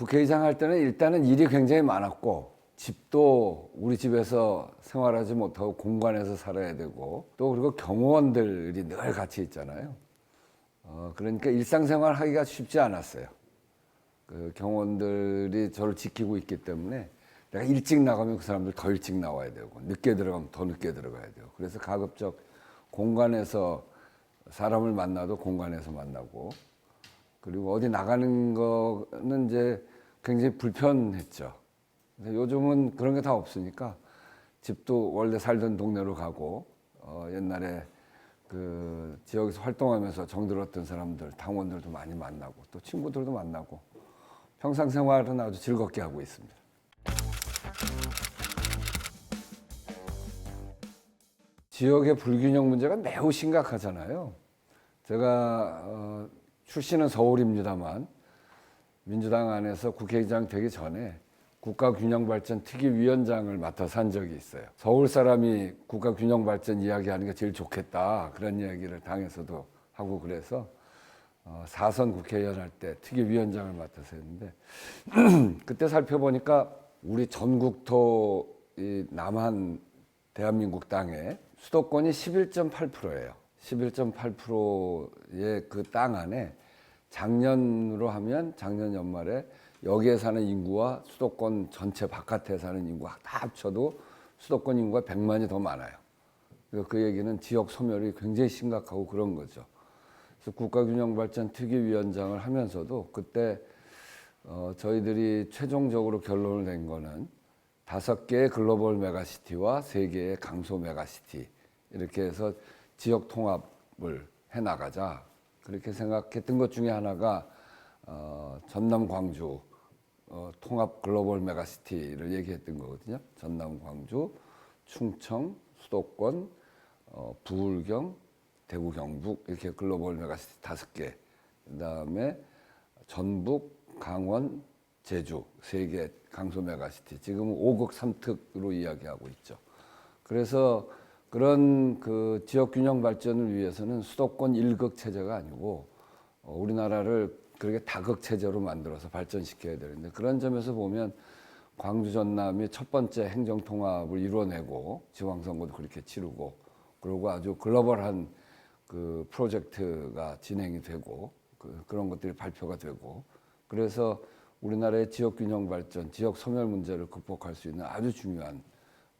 국회의장 할 때는 일단은 일이 굉장히 많았고 집도 우리 집에서 생활하지 못하고 공간에서 살아야 되고 또 그리고 경호원들이 늘 같이 있잖아요. 그러니까 일상생활 하기가 쉽지 않았어요. 그 경호원들이 저를 지키고 있기 때문에 내가 일찍 나가면 그 사람들 더 일찍 나와야 되고 늦게 들어가면 더 늦게 들어가야 되고 그래서 가급적 공간에서 사람을 만나도 공간에서 만나고 그리고 어디 나가는 거는 이제 굉장히 불편했죠. 근데 요즘은 그런 게 다 없으니까 집도 원래 살던 동네로 가고 옛날에 그 지역에서 활동하면서 정들었던 사람들, 당원들도 많이 만나고 또 친구들도 만나고 평상 생활은 아주 즐겁게 하고 있습니다. 지역의 불균형 문제가 매우 심각하잖아요. 제가 출신은 서울입니다만 민주당 안에서 국회의장 되기 전에 국가균형발전특위위원장을 맡아서 한 적이 있어요. 서울 사람이 국가균형발전 이야기하는 게 제일 좋겠다 그런 이야기를 당에서도 하고 그래서 4선 국회의원 할 때 특위위원장을 맡아서 했는데 그때 살펴보니까 우리 전국토 이 남한 대한민국 땅에 수도권이 11.8%예요. 11.8%의 그 땅 안에 작년으로 하면 작년 연말에 여기에 사는 인구와 수도권 전체 바깥에 사는 인구가 다 합쳐도 수도권 인구가 100만이 더 많아요. 그 얘기는 지역 소멸이 굉장히 심각하고 그런 거죠. 그래서 국가균형발전특위위원장을 하면서도 그때 저희들이 최종적으로 결론을 낸 거는 5개의 글로벌 메가시티와 3개의 강소 메가시티 이렇게 해서 지역 통합을 해나가자 그렇게 생각했던 것 중에 하나가 전남 광주 통합 글로벌 메가시티를 얘기했던 거거든요. 전남 광주, 충청, 수도권, 부울경, 대구 경북 이렇게 글로벌 메가시티 5개 그다음에 전북, 강원, 제주 3개 강소 메가시티 지금은 5극 3특으로 이야기하고 있죠. 그래서 그런 그 지역 균형 발전을 위해서는 수도권 1극 체제가 아니고 우리나라를 그렇게 다극 체제로 만들어서 발전시켜야 되는데 그런 점에서 보면 광주 전남이 첫 번째 행정 통합을 이뤄내고 지방선거도 그렇게 치르고 그리고 아주 글로벌한 그 프로젝트가 진행이 되고 그런 것들이 발표가 되고 그래서 우리나라의 지역 균형 발전, 지역 소멸 문제를 극복할 수 있는 아주 중요한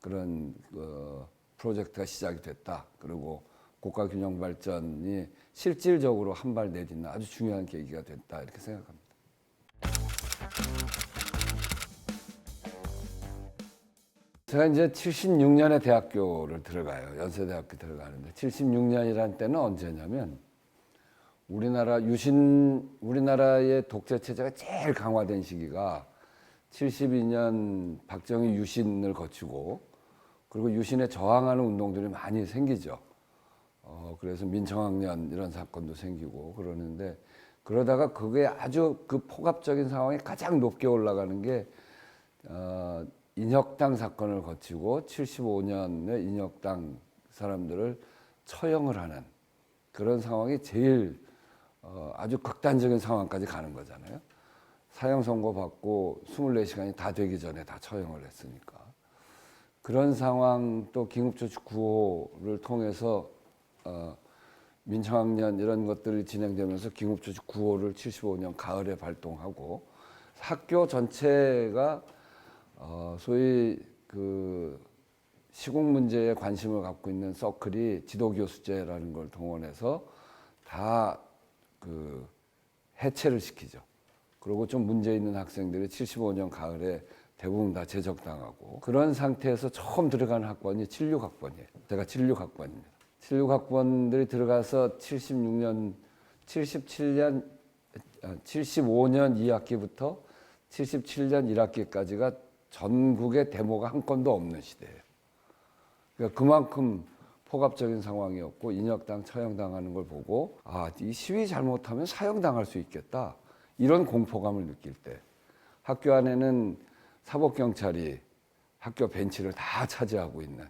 그런 프로젝트가 시작이 됐다. 그리고 국가 균형 발전이 실질적으로 한 발 내딛는 아주 중요한 계기가 됐다. 이렇게 생각합니다. 제가 이제 76년에 대학교를 들어가요. 연세대학교 들어가는데 76년이라는 때는 언제냐면 우리나라의 독재 체제가 제일 강화된 시기가 72년 박정희 유신을 거치고 그리고 유신에 저항하는 운동들이 많이 생기죠. 그래서 민청학년 이런 사건도 생기고 그러는데 그러다가 그게 아주 그 폭압적인 상황이 가장 높게 올라가는 게 인혁당 사건을 거치고 75년에 인혁당 사람들을 처형을 하는 그런 상황이 제일 아주 극단적인 상황까지 가는 거잖아요. 사형 선고 받고 24시간이 다 되기 전에 다 처형을 했으니까. 그런 상황 또 긴급조치 구호를 통해서 민청학년 이런 것들이 진행되면서 긴급조치 구호를 75년 가을에 발동하고 학교 전체가 소위 그 시국 문제에 관심을 갖고 있는 서클이 지도교수제라는 걸 동원해서 다 그 해체를 시키죠. 그리고 좀 문제 있는 학생들이 75년 가을에 대부분 다 제적당하고 그런 상태에서 처음 들어간 학번이 76학번이에요. 제가 76학번입니다. 76학번들이 들어가서 75년 2학기부터 77년 1학기까지가 전국에 데모가 한 건도 없는 시대예요. 그러니까 그만큼 폭압적인 상황이었고 인혁당 처형당하는 걸 보고 이 시위 잘못하면 사형당할 수 있겠다. 이런 공포감을 느낄 때 학교 안에는 사법경찰이 학교 벤치를 다 차지하고 있는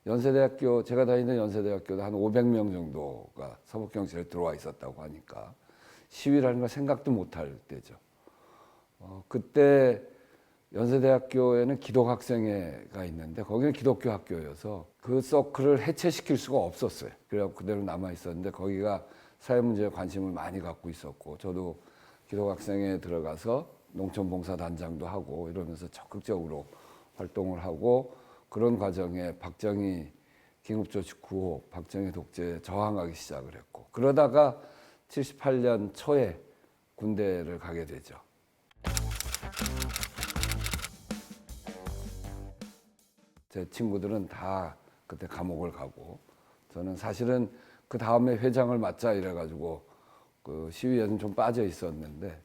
연세대학교 제가 다니는 연세대학교도 한 500명 정도가 사법경찰에 들어와 있었다고 하니까 시위라는 걸 생각도 못할 때죠. 그때 연세대학교에는 기독학생회가 있는데 거기는 기독교 학교여서 그 서클을 해체시킬 수가 없었어요. 그래서 그대로 남아 있었는데 거기가 사회 문제에 관심을 많이 갖고 있었고 저도 기독학생회에 들어가서 농촌봉사단장도 하고 이러면서 적극적으로 활동을 하고 그런 과정에 박정희 긴급조치 9호 박정희 독재에 저항하기 시작을 했고 그러다가 78년 초에 군대를 가게 되죠. 제 친구들은 다 그때 감옥을 가고 저는 사실은 그 다음에 회장을 맡자 이래가지고 그 시위에는 좀 빠져 있었는데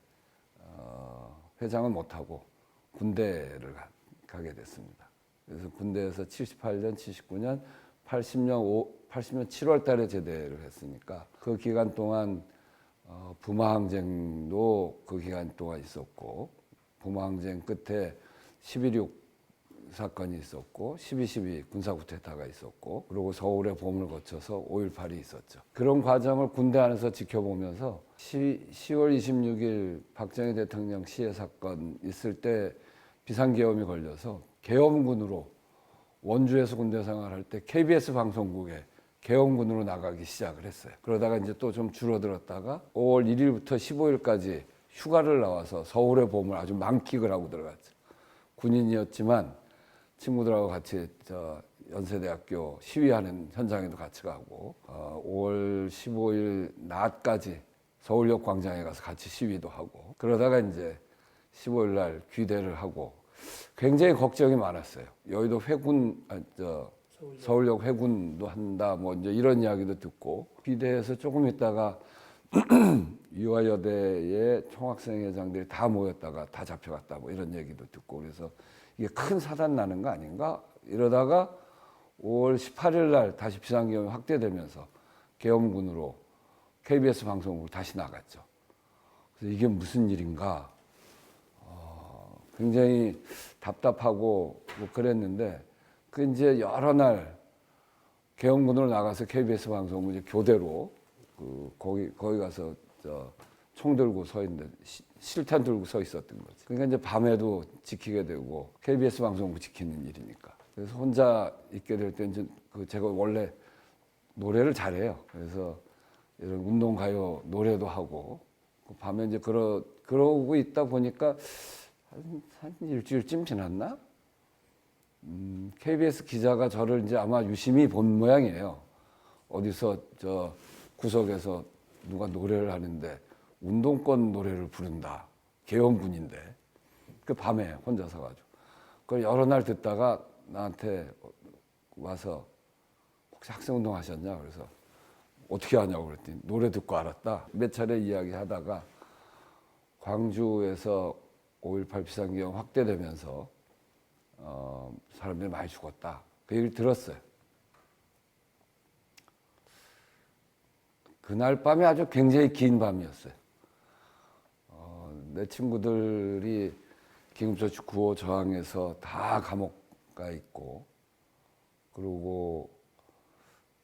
회장은 못하고 군대를 가게 됐습니다. 그래서 군대에서 78년, 79년, 80년 7월 달에 제대를 했으니까 그 기간 동안 부마항쟁도 그 기간 동안 있었고 부마항쟁 끝에 11.6 사건이 있었고 12.12 군사쿠데타가 있었고 그리고 서울의 봄을 거쳐서 5.18이 있었죠. 그런 과정을 군대 안에서 지켜보면서 10월 26일 박정희 대통령 시해 사건 있을 때 비상계엄이 걸려서 계엄군으로 원주에서 군대 생활할 때 KBS 방송국에 계엄군으로 나가기 시작을 했어요. 그러다가 이제 또 좀 줄어들었다가 5월 1일부터 15일까지 휴가를 나와서 서울의 봄을 아주 만끽을 하고 들어갔죠. 군인이었지만 친구들하고 같이 연세대학교 시위하는 현장에도 같이 가고 5월 15일 낮까지 서울역 광장에 가서 같이 시위도 하고 그러다가 이제 15일 날 귀대를 하고 굉장히 걱정이 많았어요. 여의도 회군 서울역 회군도 한다 뭐 이제 이런 이야기도 듣고 귀대에서 조금 있다가 유아여대의 총학생회장들이 다 모였다가 다 잡혀갔다 뭐 이런 얘기도 듣고 그래서 이게 큰 사단 나는 거 아닌가 이러다가 5월 18일 날 다시 비상계엄이 확대되면서 계엄군으로 KBS 방송국으로 다시 나갔죠. 그래서 이게 무슨 일인가 굉장히 답답하고 뭐 그랬는데 그 이제 여러 날 계엄군으로 나가서 KBS 방송국 이제 교대로 거기 가서 총 들고 서 있는데 실탄 들고 서 있었던 거지. 그러니까 이제 밤에도 지키게 되고 KBS 방송국 지키는 일이니까. 그래서 혼자 있게 될 때 이제 제가 원래 노래를 잘해요. 그래서 이런 운동 가요 노래도 하고 밤에 이제 그러고 있다 보니까 한 일주일쯤 지났나? KBS 기자가 저를 이제 아마 유심히 본 모양이에요. 어디서 구석에서 누가 노래를 하는데 운동권 노래를 부른다. 계엄군인데. 그 밤에 혼자 서가지고. 그걸 여러 날 듣다가 나한테 와서 혹시 학생운동 하셨냐? 그래서 어떻게 하냐고 그랬더니 노래 듣고 알았다. 몇 차례 이야기하다가 광주에서 5.18 비상계엄 확대되면서 사람들이 많이 죽었다. 그 얘기를 들었어요. 그날 밤이 아주 굉장히 긴 밤이었어요. 내 친구들이 긴급조치 9호 저항에서 다 감옥 가 있고 그리고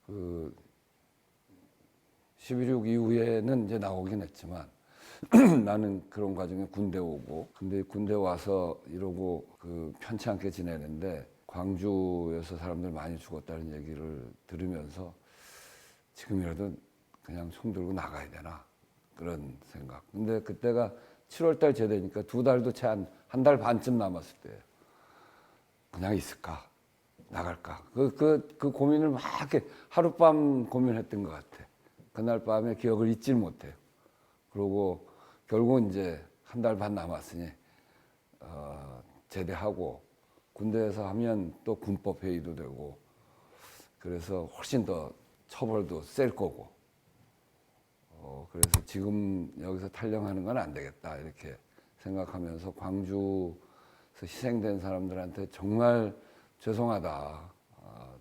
그 11.6 이후에는 이제 나오긴 했지만 나는 그런 과정에 군대 오고 근데 군대 와서 이러고 편치 않게 지내는데 광주에서 사람들 많이 죽었다는 얘기를 들으면서 지금이라도 그냥 총 들고 나가야 되나 그런 생각. 근데 그때가 7월 달 제대니까 2달도 채 한 달 반쯤 남았을 때예요. 그냥 있을까 나갈까 그 고민을 막 이렇게 하룻밤 고민했던 것 같아. 그날 밤에 기억을 잊질 못해요. 그리고 결국은 이제 한 달 반 남았으니 제대하고 군대에서 하면 또 군법 회의도 되고 그래서 훨씬 더 처벌도 셀 거고 그래서 지금 여기서 탈영하는 건 안 되겠다 이렇게 생각하면서 광주에서 희생된 사람들한테 정말 죄송하다.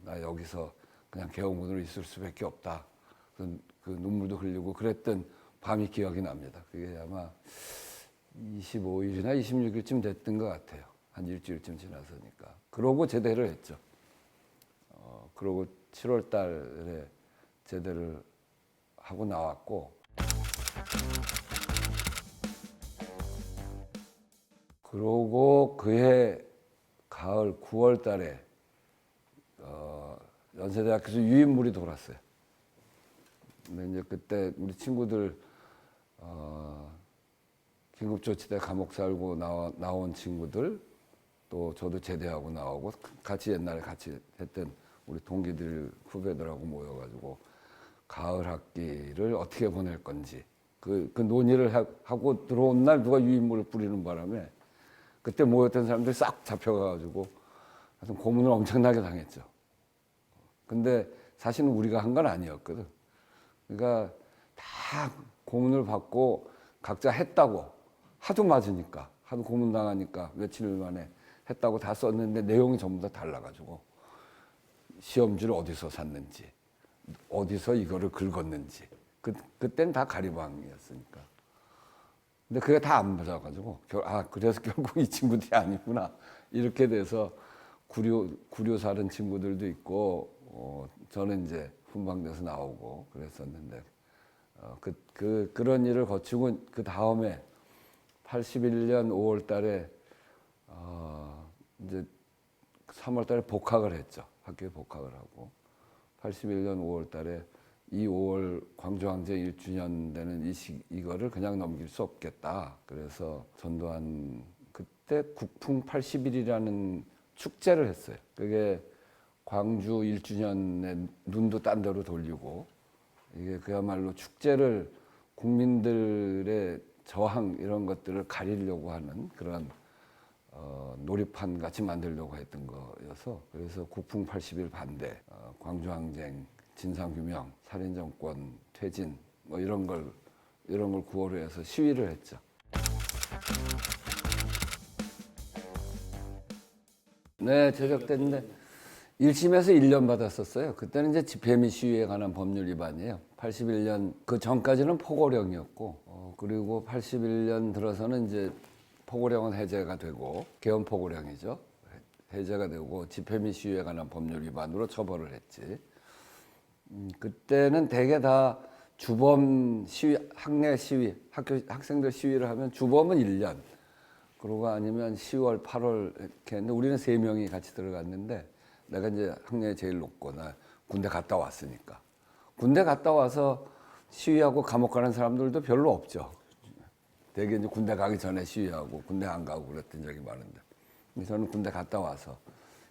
나 여기서 그냥 계엄군으로 있을 수밖에 없다. 그 눈물도 흘리고 그랬던 밤이 기억이 납니다. 그게 아마 25일이나 26일쯤 됐던 것 같아요. 한 일주일쯤 지나서니까. 그러고 제대를 했죠. 그러고 7월 달에 제대를 하고 나왔고 그러고 그해 가을 9월 달에 연세대학교에서 유인물이 돌았어요. 근데 이제 그때 우리 친구들 긴급조치대 감옥 살고 나온 친구들, 또 저도 제대하고 나오고 같이 옛날에 같이 했던 우리 동기들 후배들하고 모여가지고 가을 학기를 어떻게 보낼 건지 그 논의를 하고 들어온 날 누가 유인물을 뿌리는 바람에 그때 모였던 사람들이 싹 잡혀가지고 하여튼 고문을 엄청나게 당했죠. 근데 사실은 우리가 한 건 아니었거든. 그러니까 다 고문을 받고 각자 했다고 하도 맞으니까 하도 고문 당하니까 며칠 만에 했다고 다 썼는데 내용이 전부 다 달라가지고 시험지를 어디서 샀는지 어디서 이거를 긁었는지 그때는 다 가리방이었으니까. 근데 그게 다 안 맞아가지고 그래서 결국 이 친구들이 아니구나 이렇게 돼서 구류 사는 친구들도 있고 저는 이제 훈방돼서 나오고 그랬었는데 그런 일을 거치고 그 다음에 81년 5월 달에 이제 3월 달에 복학을 했죠. 학교에 복학을 하고 81년 5월 달에 이 5월 광주항쟁 1주년 되는 이거를 그냥 넘길 수 없겠다. 그래서 전두환 그때 국풍 80일이라는 축제를 했어요. 그게 광주 1주년에 눈도 딴 데로 돌리고 이게 그야말로 축제를 국민들의 저항 이런 것들을 가리려고 하는 그런 놀이판 같이 만들려고 했던 거여서 그래서 국풍 80일 반대, 광주항쟁, 진상규명, 살인정권, 퇴진 뭐 이런 걸 9월에 해서 시위를 했죠. 네, 제적됐는데 1심에서 1년 받았었어요. 그때는 이제 집회 및 시위에 관한 법률 위반이에요. 81년 그 전까지는 포고령이었고 그리고 81년 들어서는 이제 포고령은 해제가 되고 개헌 포고령이죠. 해제가 되고 집회 및 시위에 관한 법률 위반으로 처벌을 했지. 그때는 대개 다 주범 시위, 학내 시위, 학생들 시위를 하면 주범은 1년, 그러고 아니면 10월, 8월 이렇게 했는데 우리는 3명이 같이 들어갔는데 내가 이제 학년이 제일 높고 나 군대 갔다 왔으니까. 군대 갔다 와서 시위하고 감옥 가는 사람들도 별로 없죠. 되게 이제 군대 가기 전에 시위하고 군대 안 가고 그랬던 적이 많은데. 저는 군대 갔다 와서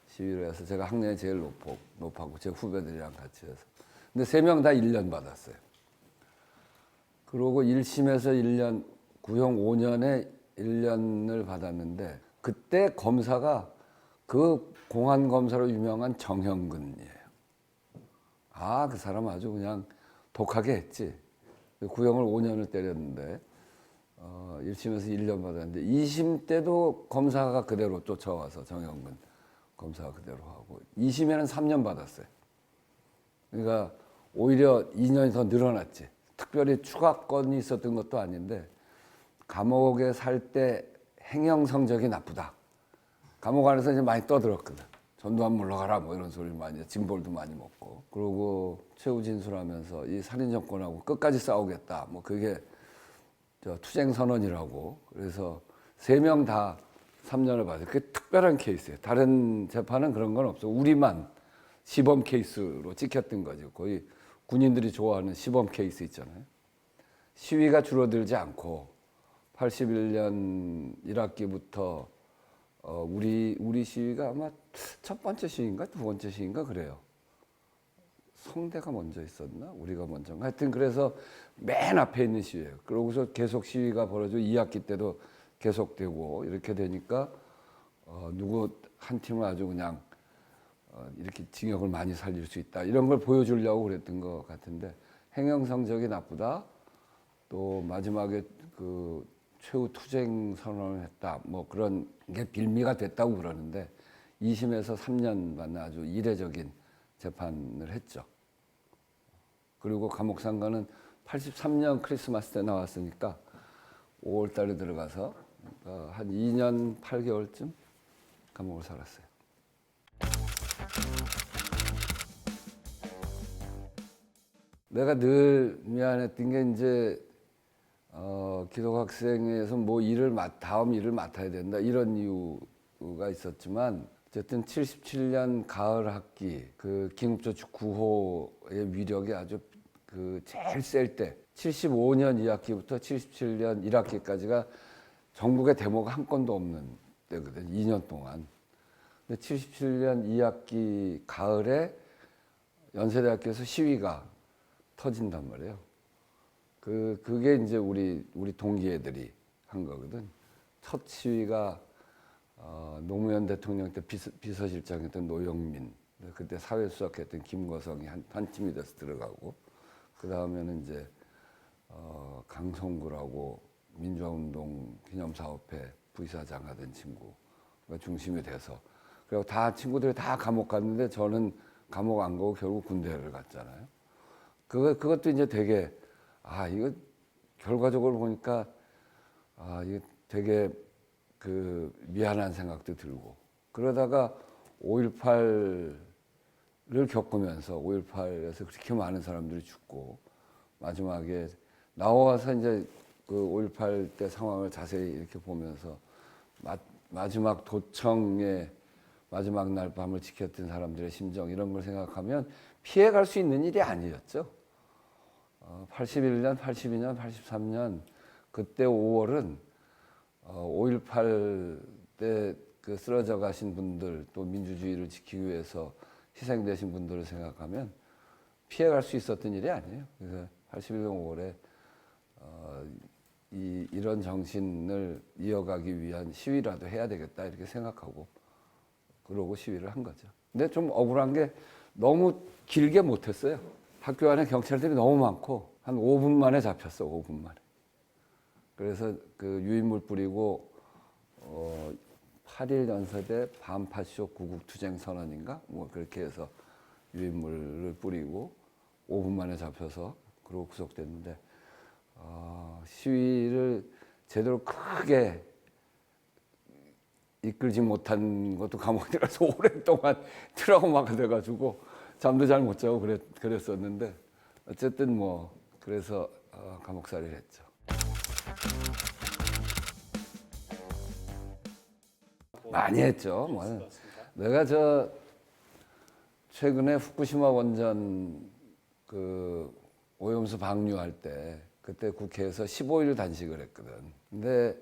시위를 해서 제가 학년이 제일 높고 제 후배들이랑 같이 해서. 근데 3명 다 1년 받았어요. 그러고 1심에서 1년, 구형 5년에 1년을 받았는데 그때 검사가 그 공안검사로 유명한 정형근이에요. 그 사람 아주 그냥 독하게 했지. 구형을 5년을 때렸는데 1심에서 1년 받았는데 2심 때도 검사가 그대로 쫓아와서 정형근 검사가 그대로 하고 2심에는 3년 받았어요. 그러니까 오히려 2년이 더 늘어났지. 특별히 추가건이 있었던 것도 아닌데 감옥에 살 때 행형 성적이 나쁘다. 감옥 안에서 이제 많이 떠들었거든. 전두환 물러가라 뭐 이런 소리 많이 징벌도 많이 먹고 그러고 최후 진술하면서 이 살인 정권하고 끝까지 싸우겠다. 뭐 그게 투쟁 선언이라고. 그래서 3명 다 3년을 받아요. 그게 특별한 케이스예요. 다른 재판은 그런 건 없어. 우리만 시범 케이스로 찍혔던 거죠. 거의 군인들이 좋아하는 시범 케이스 있잖아요. 시위가 줄어들지 않고 81년 1학기부터 우리 시위가 아마 첫 번째 시위인가 두 번째 시위인가 그래요. 성대가 먼저 있었나? 우리가 먼저인가? 하여튼 그래서 맨 앞에 있는 시위예요. 그러고서 계속 시위가 벌어지고 2학기 때도 계속되고 이렇게 되니까 누구 한 팀은 아주 그냥 이렇게 징역을 많이 살릴 수 있다. 이런 걸 보여주려고 그랬던 것 같은데 행형 성적이 나쁘다. 또 마지막에 그 최후 투쟁 선언을 했다. 뭐 그런 게 빌미가 됐다고 그러는데 2심에서 3년 받는 아주 이례적인 재판을 했죠. 그리고 감옥 산 거는 83년 크리스마스 때 나왔으니까 5월 달에 들어가서 한 2년 8개월쯤 감옥을 살았어요. 내가 늘 미안했던 게 이제 기독학생회에서 뭐 다음 일을 맡아야 된다 이런 이유가 있었지만 어쨌든 77년 가을 학기 그 긴급조치 9호의 위력이 아주 그 제일 셀 때 75년 2학기부터 77년 1학기까지가 전국에 데모가 한 건도 없는 때거든. 2년 동안. 근데 77년 2학기 가을에 연세대학교에서 시위가 터진단 말이에요. 그게 이제 우리 동기애들이 한 거거든. 첫 시위가 노무현 대통령 때 비서실장이었던 노영민, 그때 사회수석했던 김거성이 한 팀이 돼서 들어가고, 그 다음에는 이제 강성구라고 민주화운동 기념사업회 부이사장 하던 친구가 중심이 돼서, 그리고 친구들이 다 감옥 갔는데 저는 감옥 안 가고 결국 군대를 갔잖아요. 그것도 이제 되게 이거 결과적으로 보니까 이게 되게 그 미안한 생각도 들고, 그러다가 5.18을 겪으면서 5.18에서 그렇게 많은 사람들이 죽고 마지막에 나와서 이제 그 5.18 때 상황을 자세히 이렇게 보면서 마지막 도청의 마지막 날 밤을 지켰던 사람들의 심정 이런 걸 생각하면 피해갈 수 있는 일이 아니었죠. 81년, 82년, 83년 그때 5월은 5.18 때 그 쓰러져 가신 분들 또 민주주의를 지키기 위해서 희생되신 분들을 생각하면 피해갈 수 있었던 일이 아니에요. 그래서 81년 5월에 이런 정신을 이어가기 위한 시위라도 해야 되겠다 이렇게 생각하고 그러고 시위를 한 거죠. 근데 좀 억울한 게 너무 길게 못했어요. 학교 안에 경찰들이 너무 많고 한 5분 만에 잡혔어. 5분 만에. 그래서 그 유인물 뿌리고 8일 연세대 반파쇼 구국투쟁 선언인가 뭐 그렇게 해서 유인물을 뿌리고 5분 만에 잡혀서 그러고 구속됐는데 시위를 제대로 크게 이끌지 못한 것도 감옥에 들어가서 오랫동안 트라우마가 돼가지고 잠도 잘 못 자고 그랬었는데 어쨌든 뭐 그래서 감옥살이를 했죠. 많이 했죠. 뭐. 내가 최근에 후쿠시마 원전 그 오염수 방류할 때 그때 국회에서 15일 단식을 했거든. 근데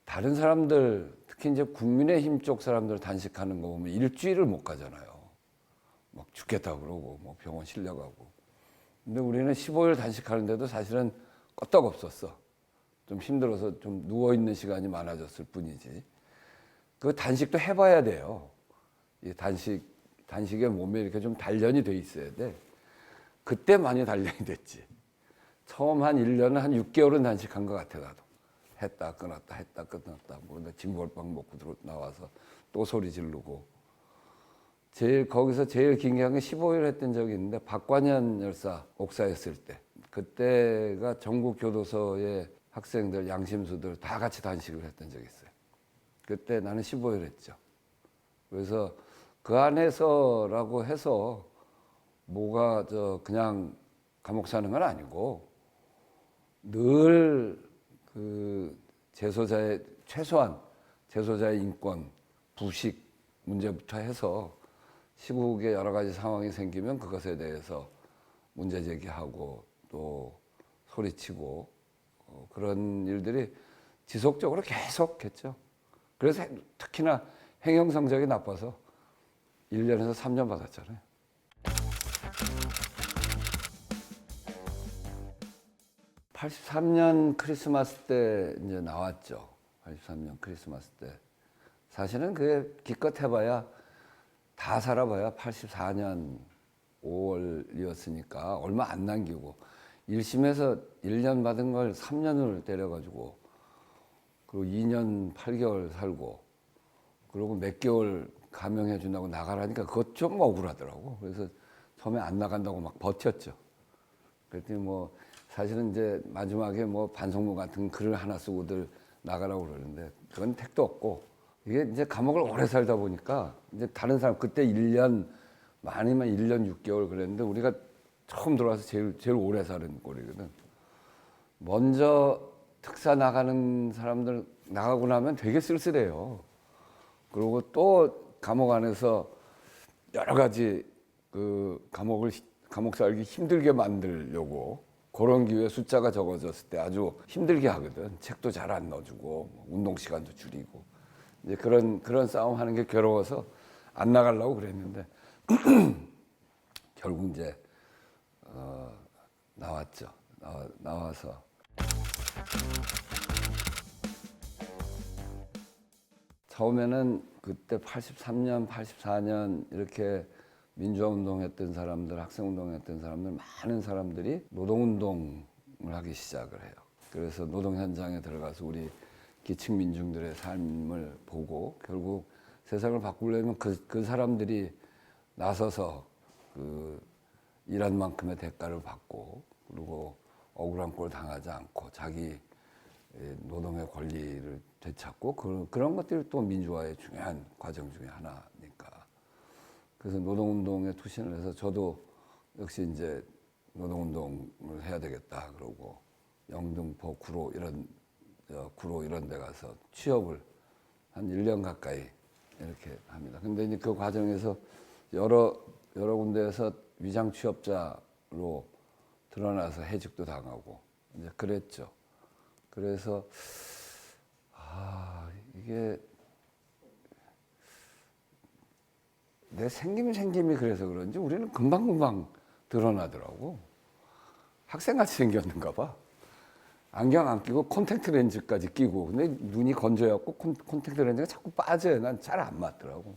다른 사람들 특히 이제 국민의힘 쪽 사람들 단식하는 거 보면 일주일을 못 가잖아요. 막 죽겠다 그러고 뭐 병원 실려가고. 근데 우리는 15일 단식하는데도 사실은 끄떡없었어. 좀 힘들어서 좀 누워 있는 시간이 많아졌을 뿐이지. 그 단식도 해봐야 돼요. 이 단식에 몸에 이렇게 좀 단련이 돼 있어야 돼. 그때 많이 단련이 됐지. 처음 한 1년은 한 6개월은 단식한 것 같아, 나도. 했다 끊었다 했다 끊었다. 뭐 진골빵 먹고 나와서 또 소리 지르고. 거기서 제일 긴 게 한 게 15일 했던 적이 있는데 박관현 열사 옥사했을 때. 그때가 전국 교도소의 학생들, 양심수들 다 같이 단식을 했던 적이 있어요. 그때 나는 15일 했죠. 그래서 그 안에서라고 해서 뭐가 그냥 감옥 사는 건 아니고 늘 그 최소한 재소자의 인권, 부식 문제부터 해서 시국에 여러 가지 상황이 생기면 그것에 대해서 문제 제기하고 또 소리치고 그런 일들이 지속적으로 계속했죠. 그래서 특히나 행정 성적이 나빠서 1년에서 3년 받았잖아요. 83년 크리스마스 때 이제 나왔죠. 83년 크리스마스 때. 사실은 그게 기껏 해봐야 다 살아봐야 84년 5월이었으니까 얼마 안 남기고 1심에서 1년 받은 걸 3년을 때려가지고 그리고 2년 8개월 살고 그리고 몇 개월 감형해 준다고 나가라니까 그것 좀 억울하더라고. 그래서 처음에 안 나간다고 막 버텼죠. 그랬더니 뭐 사실은 이제 마지막에 뭐 반성문 같은 글을 하나 쓰고들 나가라고 그러는데 그건 택도 없고 이게 이제 감옥을 오래 살다 보니까 이제 다른 사람 그때 1년 많으면 1년 6개월 그랬는데 우리가 처음 들어와서 제일 오래 사는 꼴이거든. 먼저 특사 나가는 사람들 나가고 나면 되게 쓸쓸해요. 그리고 또 감옥 안에서 여러 가지 그 감옥 살기 힘들게 만들려고 그런 기회에 숫자가 적어졌을 때 아주 힘들게 하거든. 책도 잘 안 넣어주고 뭐 운동 시간도 줄이고 이제 그런 싸움 하는 게 괴로워서 안 나가려고 그랬는데 결국 이제 나왔죠. 나와서 처음에는 그때 83년, 84년 이렇게 민주화운동 했던 사람들, 학생운동 했던 사람들, 많은 사람들이 노동운동을 하기 시작을 해요. 그래서 노동 현장에 들어가서 우리 기층 민중들의 삶을 보고 결국 세상을 바꾸려면 그 사람들이 나서서 그 일한 만큼의 대가를 받고 그리고 억울한 꼴 당하지 않고 자기 노동의 권리를 되찾고 그런 것들이 또 민주화의 중요한 과정 중에 하나니까. 그래서 노동운동에 투신을 해서 저도 역시 이제 노동운동을 해야 되겠다 그러고 영등포 구로 이런 데 가서 취업을 한 1년 가까이 이렇게 합니다. 근데 이제 그 과정에서 여러 군데에서 위장 취업자로 드러나서 해직도 당하고 이제 그랬죠. 그래서 이게 내 생김이 그래서 그런지 우리는 금방금방 드러나더라고. 학생같이 생겼는가 봐. 안경 안 끼고 콘택트 렌즈까지 끼고 근데 눈이 건조해갖고 콘택트 렌즈가 자꾸 빠져요. 난 잘 안 맞더라고.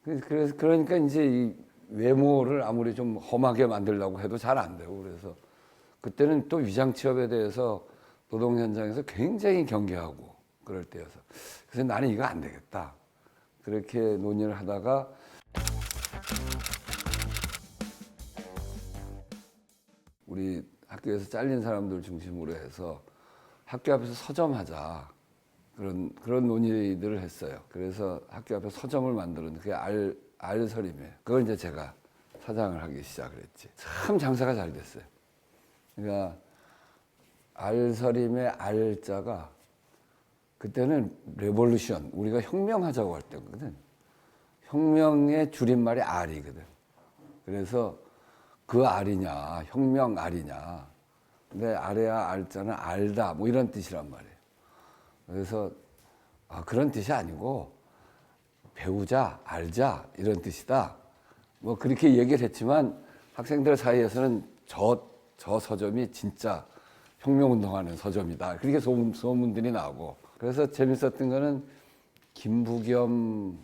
그러니까 이제 이 외모를 아무리 좀 험하게 만들려고 해도 잘 안 되고 그래서 그때는 또 위장 취업에 대해서 노동 현장에서 굉장히 경계하고 그럴 때여서 그래서 나는 이거 안 되겠다. 그렇게 논의를 하다가 우리 학교에서 잘린 사람들 중심으로 해서 학교 앞에서 서점하자 그런 논의들을 했어요. 그래서 학교 앞에 서점을 만들었는데 그게 알서림이에요. 그걸 이제 제가 사장을 하기 시작을 했지. 참 장사가 잘 됐어요. 그러니까 알서림의 알자가 그때는 레볼루션, 우리가 혁명하자고 할 때거든. 혁명의 줄임말이 알이거든. 그래서 그 알이냐, 혁명 알이냐. 근데 알이야 알자는 알다, 뭐 이런 뜻이란 말이에요. 그래서 그런 뜻이 아니고 배우자, 알자 이런 뜻이다. 뭐 그렇게 얘기를 했지만 학생들 사이에서는 저 서점이 진짜 혁명운동하는 서점이다. 그렇게 소문들이 나고. 그래서 재밌었던 거는 김부겸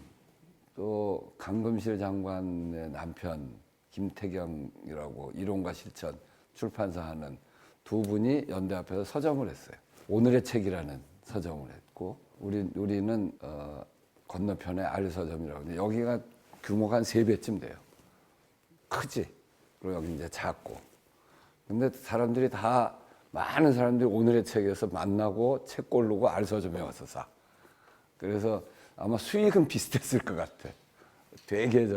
또 강금실 장관의 남편 김태경이라고 이론과 실천 출판사 하는 두 분이 연대 앞에서 서점을 했어요. 오늘의 책이라는 서점을 했고 우리는 건너편에 알서점이라고 하는데 여기가 규모가 한 3배쯤 돼요. 크지. 그리고 여기 이제 작고. 근데 많은 사람들이 오늘의 책에서 만나고 책 고르고 알서점에 와서 사. 그래서 아마 수익은 비슷했을 것 같아. 되게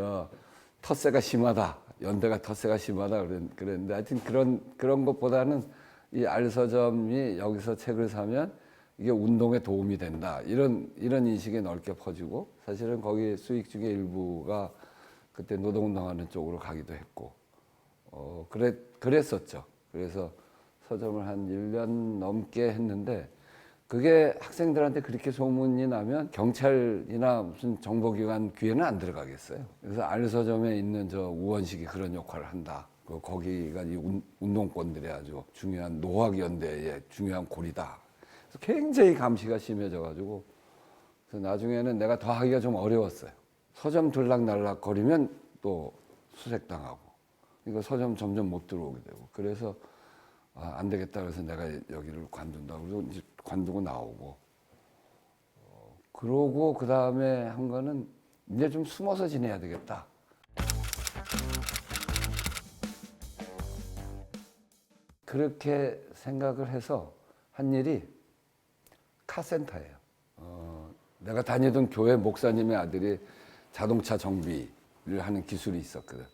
텃세가 심하다. 연대가 텃세가 심하다 그랬는데 하여튼 그런 것보다는 이 알서점이 여기서 책을 사면 이게 운동에 도움이 된다. 이런 인식이 넓게 퍼지고 사실은 거기 수익 중에 일부가 그때 노동운동하는 쪽으로 가기도 했고 그랬었죠. 그래서 서점을 한 1년 넘게 했는데 그게 학생들한테 그렇게 소문이 나면 경찰이나 무슨 정보기관 귀에는 안 들어가겠어요. 그래서 알서점에 있는 우원식이 그런 역할을 한다. 거기가 이 운동권들의 아주 중요한 노학연대의 중요한 고리다. 그래서 굉장히 감시가 심해져가지고 그래서 나중에는 내가 더 하기가 좀 어려웠어요. 서점 들락날락 거리면 또 수색당하고 그러니까 서점 점점 못 들어오게 되고 그래서 안 되겠다 그래서 내가 여기를 관둔다 그래서 이제 관두고 나오고 그러고 그 다음에 한 거는 이제 좀 숨어서 지내야 되겠다. 그렇게 생각을 해서 한 일이 카센터예요. 내가 다니던 교회 목사님의 아들이 자동차 정비를 하는 기술이 있었거든.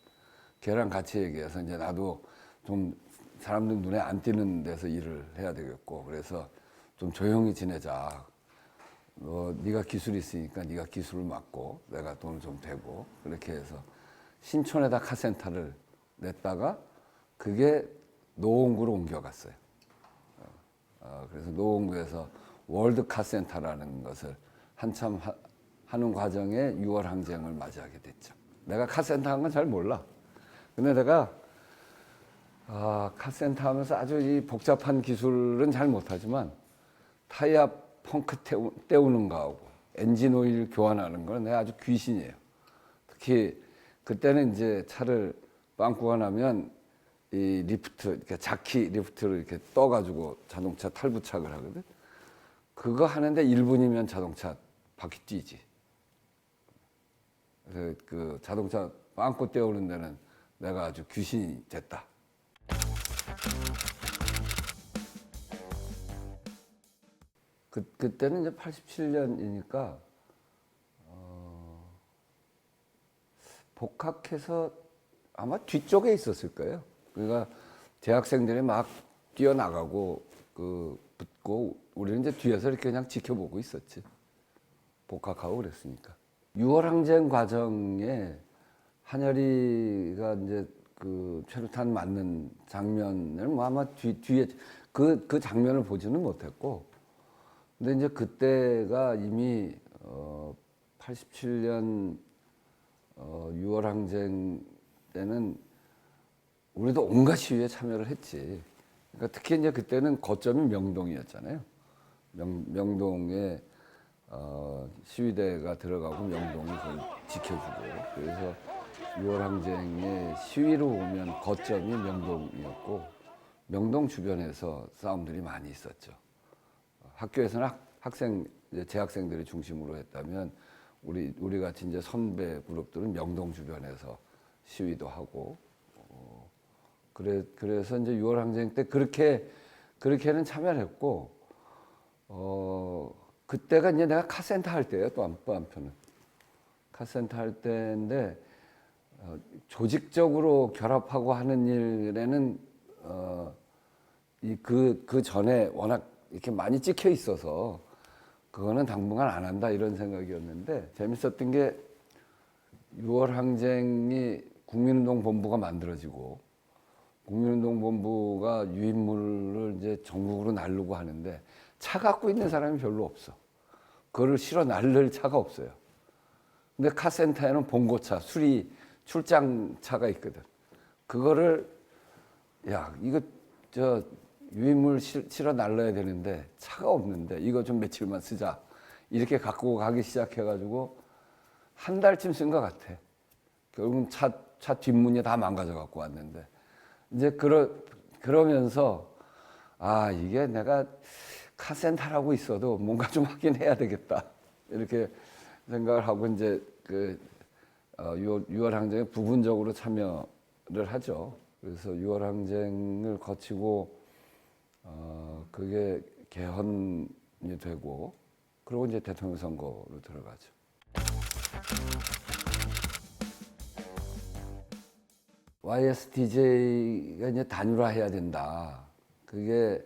걔랑 같이 얘기해서 이제 나도 좀 사람들 눈에 안 띄는 데서 일을 해야 되겠고 그래서 좀 조용히 지내자. 네가 기술이 있으니까 네가 기술을 맡고 내가 돈을 좀 대고 그렇게 해서 신촌에다 카센터를 냈다가 그게 노원구로 옮겨갔어요. 그래서 노원구에서 월드 카센터라는 것을 한참 하는 과정에 6월 항쟁을 맞이하게 됐죠. 내가 카센터 한 건 잘 몰라. 근데 내가 카센터 하면서 아주 이 복잡한 기술은 잘 못하지만 타이어 펑크 때우는 거하고 엔진 오일 교환하는 건 내가 아주 귀신이에요. 특히 그때는 이제 차를 빵꾸가 나면 이 리프트, 이렇게 자키 리프트를 이렇게 떠가지고 자동차 탈부착을 하거든. 그거 하는데 1분이면 자동차 바퀴 뛰지. 그래서 그 자동차 빵꾸 떼우는 데는 내가 아주 귀신이 됐다. 그때는 이제 87년이니까 복학해서 아마 뒤쪽에 있었을 거예요. 그러니까 대학생들이 막 뛰어나가고 붙고 우리는 이제 뒤에서 이렇게 그냥 지켜보고 있었지. 복학하고 그랬으니까. 6월 항쟁 과정에 한여리가 이제 그 최루탄 맞는 장면을 뭐 아마 뒤에 그 장면을 보지는 못했고, 근데 이제 그때가 이미 87년 6월 항쟁 때는 우리도 온갖 시위에 참여를 했지. 그러니까 특히 이제 그때는 거점이 명동이었잖아요. 명동에 시위대가 들어가고 명동을 거의 지켜주고, 그래서 6월 항쟁의 시위로 보면 거점이 명동이었고 명동 주변에서 싸움들이 많이 있었죠. 학교에서는 재학생들이 중심으로 했다면 우리 같이 이제 선배 그룹들은 명동 주변에서 시위도 하고 그래서 이제 6월 항쟁 때 그렇게는 참여를 했고 그때가 이제 내가 카센터 할 때예요. 또 한편은 카센터 할 때인데 조직적으로 결합하고 하는 일에는 그 전에 워낙 이렇게 많이 찍혀 있어서 그거는 당분간 안 한다 이런 생각이었는데, 재밌었던 게 6월 항쟁이 국민운동 본부가 만들어지고 국민운동 본부가 유인물을 이제 전국으로 나르고 하는데 차 갖고 있는 사람이 별로 없어. 그거를 실어 나를 차가 없어요. 근데 카센터에는 봉고차, 수리 출장차가 있거든. 그거를 이거 유인물 실어 날라야 되는데 차가 없는데 이거 좀 며칠만 쓰자. 이렇게 갖고 가기 시작해가지고 한 달쯤 쓴 것 같아. 결국은 차 뒷문이 다 망가져 갖고 왔는데 이제 그러면서 이게 내가 카센터라고 있어도 뭔가 좀 하긴 해야 되겠다. 이렇게 생각을 하고 이제 6월 항쟁에 부분적으로 참여를 하죠. 그래서 6월 항쟁을 거치고 그게 개헌이 되고 그리고 이제 대통령 선거로 들어가죠. YSTJ가 이제 단일화해야 된다. 그게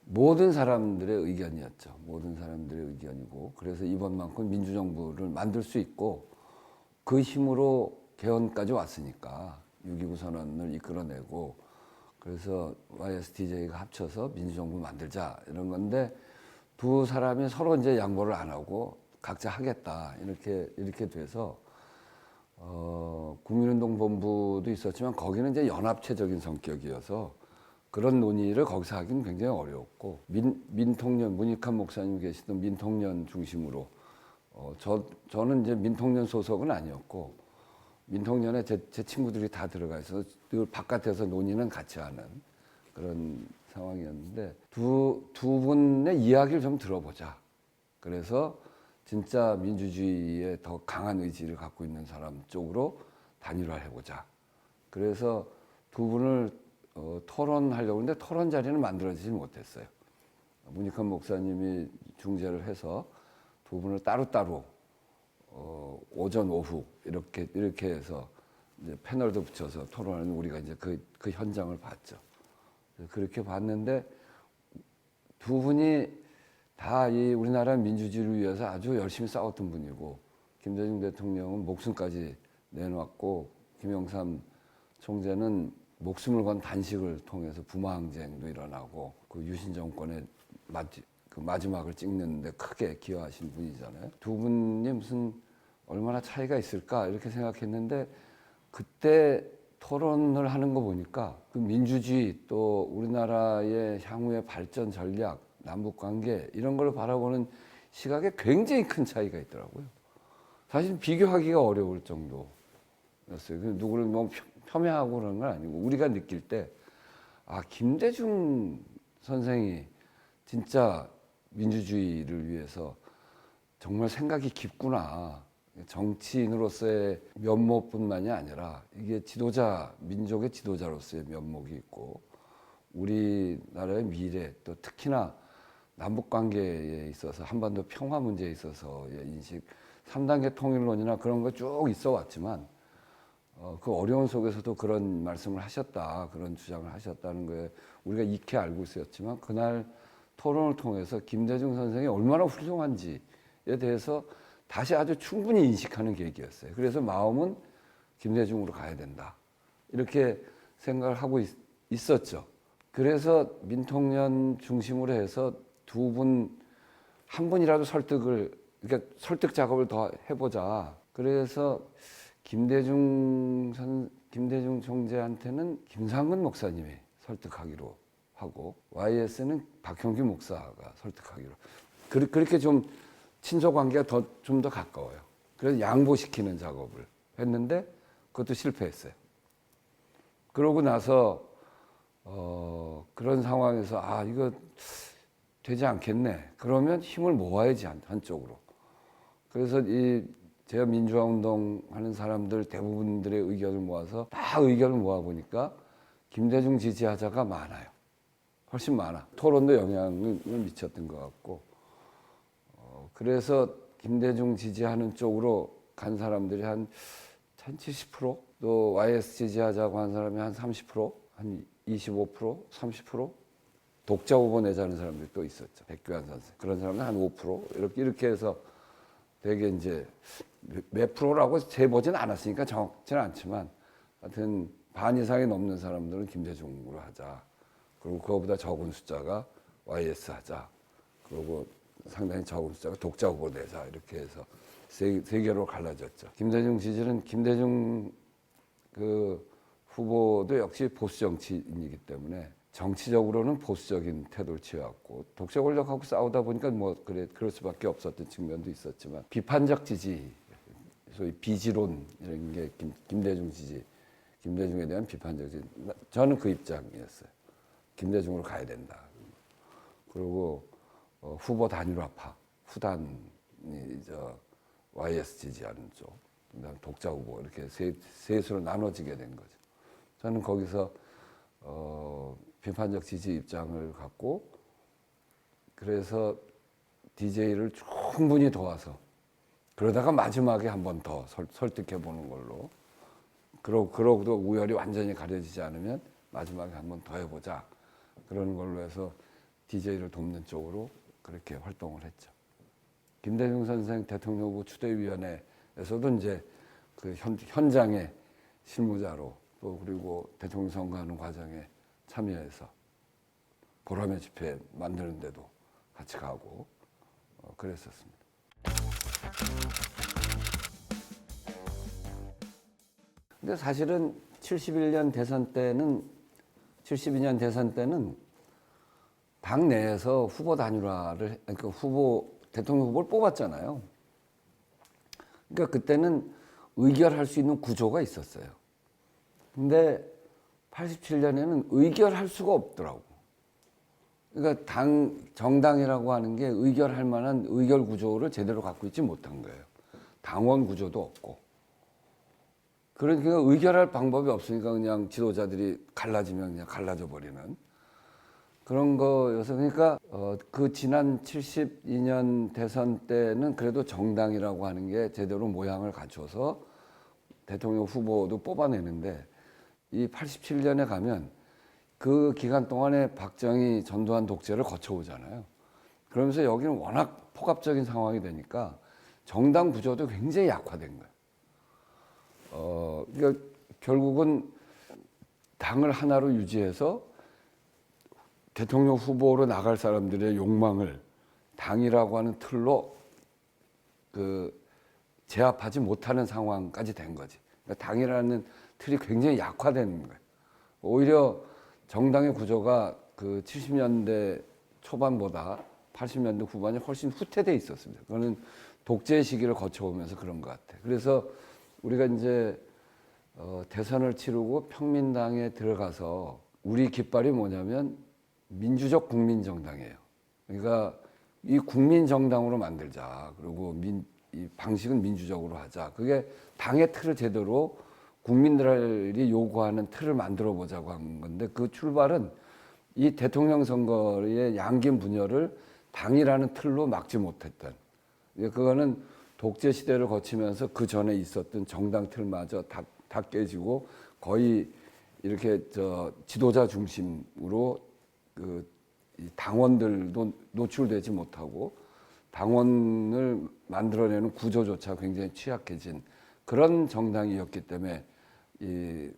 모든 사람들의 의견이었죠. 모든 사람들의 의견이고, 그래서 이번만큼 민주정부를 만들 수 있고 그 힘으로 개헌까지 왔으니까 6.29 선언을 이끌어내고, 그래서 YSTJ가 합쳐서 민주정부 만들자 이런 건데, 두 사람이 서로 이제 양보를 안 하고 각자 하겠다 이렇게 돼서 국민운동 본부도 있었지만 거기는 이제 연합체적인 성격이어서 그런 논의를 거기서 하기는 굉장히 어려웠고, 민통년 문익환 목사님 계시던 민통년 중심으로 저는 이제 민통년 소속은 아니었고 민통년에 제 친구들이 다 들어가 있어서 늘 바깥에서 논의는 같이 하는 그런 상황이었는데, 두 분의 이야기를 좀 들어보자. 그래서 진짜 민주주의에 더 강한 의지를 갖고 있는 사람 쪽으로 단일화를 해보자. 그래서 두 분을 토론하려고 했는데 토론 자리는 만들어지지 못했어요. 문익환 목사님이 중재를 해서 두 분을 따로따로 오전 오후 이렇게 해서 이제 패널도 붙여서 토론하는, 우리가 이제 그 현장을 봤죠. 그렇게 봤는데 두 분이 다 이 우리나라 민주주의를 위해서 아주 열심히 싸웠던 분이고 김대중 대통령은 목숨까지 내놓았고 김영삼 총재는 목숨을 건 단식을 통해서 부마항쟁도 일어나고 그 유신 정권의 그 마지막을 찍는데 크게 기여하신 분이잖아요. 두 분이 무슨 얼마나 차이가 있을까 이렇게 생각했는데 그때 토론을 하는 거 보니까 그 민주주의 또 우리나라의 향후의 발전 전략, 남북 관계 이런 걸 바라보는 시각에 굉장히 큰 차이가 있더라고요. 사실 비교하기가 어려울 정도였어요. 누구를 뭐 폄훼하고 그런 건 아니고 우리가 느낄 때 아, 김대중 선생이 진짜 민주주의를 위해서 정말 생각이 깊구나. 정치인으로서의 면모뿐만이 아니라 이게 민족의 지도자로서의 면목이 있고 우리나라의 미래 또 특히나 남북관계에 있어서 한반도 평화 문제에 있어서의 인식 3단계 통일론이나 그런 거 쭉 있어 왔지만 그 어려운 속에서도 그런 말씀을 하셨다 그런 주장을 하셨다는 거에 우리가 익히 알고 있었지만 그날 토론을 통해서 김대중 선생이 얼마나 훌륭한지에 대해서 다시 아주 충분히 인식하는 계기였어요. 그래서 마음은 김대중으로 가야 된다. 이렇게 생각을 하고 있었죠. 그래서 민통년 중심으로 해서 두 분, 한 분이라도 그러니까 설득 작업을 더 해보자. 그래서 김대중 총재한테는 김상근 목사님이 설득하기로 하고 YS는 박형규 목사가 설득하기로. 그렇게 좀 친소 관계가 좀 더 가까워요. 그래서 양보시키는 작업을 했는데 그것도 실패했어요. 그러고 나서 그런 상황에서 아 이거 되지 않겠네. 그러면 힘을 모아야지 한쪽으로. 그래서 제가 민주화 운동 하는 사람들 대부분들의 의견을 모아서 다 의견을 모아 보니까 김대중 지지하자가 많아요. 훨씬 많아. 토론도 영향을 미쳤던 것 같고. 그래서 김대중 지지하는 쪽으로 간 사람들이 한 70%, 또 YS 지지하자고 한 사람이 한 30%, 한 25%, 30%, 독자 후보 내자는 사람들이 또 있었죠. 백규환 선생. 그런 사람은 한 5%, 이렇게 해서 되게 이제 몇 프로라고 재보진 않았으니까 정확치는 않지만 하여튼 반 이상이 넘는 사람들은 김대중으로 하자. 그리고 그거보다 적은 숫자가 YS 하자. 그리고 상당히 적은 숫자가 독자 후보 내자. 이렇게 해서 세 개로 갈라졌죠. 김대중 지지는 김대중 그 후보도 역시 보수 정치인이기 때문에 정치적으로는 보수적인 태도를 취해왔고 독재 권력하고 싸우다 보니까 뭐 그럴 수밖에 없었던 측면도 있었지만 비판적 지지, 소위 비지론 이런 게 김대중 지지, 김대중에 대한 비판적 지지. 저는 그 입장이었어요. 김대중으로 가야 된다. 그리고 후보 단일화파, 후단이 YS 지지하는 쪽, 그다음 독자 후보 이렇게 셋으로 나눠지게 된 거죠. 저는 거기서 비판적 지지 입장을 갖고 그래서 DJ를 충분히 도와서 그러다가 마지막에 한 번 더 설득해 보는 걸로 그러고도 우열이 완전히 가려지지 않으면 마지막에 한 번 더 해보자 그러는 걸로 해서 DJ를 돕는 쪽으로 그렇게 활동을 했죠. 김대중 선생 대통령 후보 추대위원회에서도 이제 그 현장의 실무자로 또 그리고 대통령 선거하는 과정에 참여해서 보람의 집회 만드는 데도 같이 가고 그랬었습니다. 근데 사실은 72년 대선 때는 당 내에서 후보 단일화를 그러니까 대통령 후보를 뽑았잖아요. 그러니까 그때는 의결할 수 있는 구조가 있었어요. 근데 87년에는 의결할 수가 없더라고. 그러니까 정당이라고 하는 게 의결할 만한 의결 구조를 제대로 갖고 있지 못한 거예요. 당원 구조도 없고. 그러니까 의결할 방법이 없으니까 그냥 지도자들이 갈라지면 그냥 갈라져 버리는 그런 거여서 그러니까 그 지난 72년 대선 때는 그래도 정당이라고 하는 게 제대로 모양을 갖춰서 대통령 후보도 뽑아내는데 이 87년에 가면 그 기간 동안에 박정희 전두환 독재를 거쳐오잖아요. 그러면서 여기는 워낙 폭압적인 상황이 되니까 정당 구조도 굉장히 약화된 거예요. 그러니까 결국은 당을 하나로 유지해서 대통령 후보로 나갈 사람들의 욕망을 당이라고 하는 틀로 제압하지 못하는 상황까지 된 거지. 그러니까 당이라는 틀이 굉장히 약화되는 거예요. 오히려 정당의 구조가 그 70년대 초반보다 80년대 후반이 훨씬 후퇴돼 있었습니다. 그거는 독재 시기를 거쳐오면서 그런 것 같아요. 그래서 우리가 이제 대선을 치르고 평민당에 들어가서 우리 깃발이 뭐냐면 민주적 국민정당이에요. 그러니까 이 국민정당으로 만들자. 그리고 이 방식은 민주적으로 하자. 그게 당의 틀을 제대로 국민들이 요구하는 틀을 만들어 보자고 한 건데 그 출발은 이 대통령 선거의 양긴 분열을 당이라는 틀로 막지 못했던. 그거는 독재 시대를 거치면서 그 전에 있었던 정당 틀마저 다 깨지고 거의 이렇게 지도자 중심으로 이 당원들도 노출되지 못하고 당원을 만들어내는 구조조차 굉장히 취약해진 그런 정당이었기 때문에 이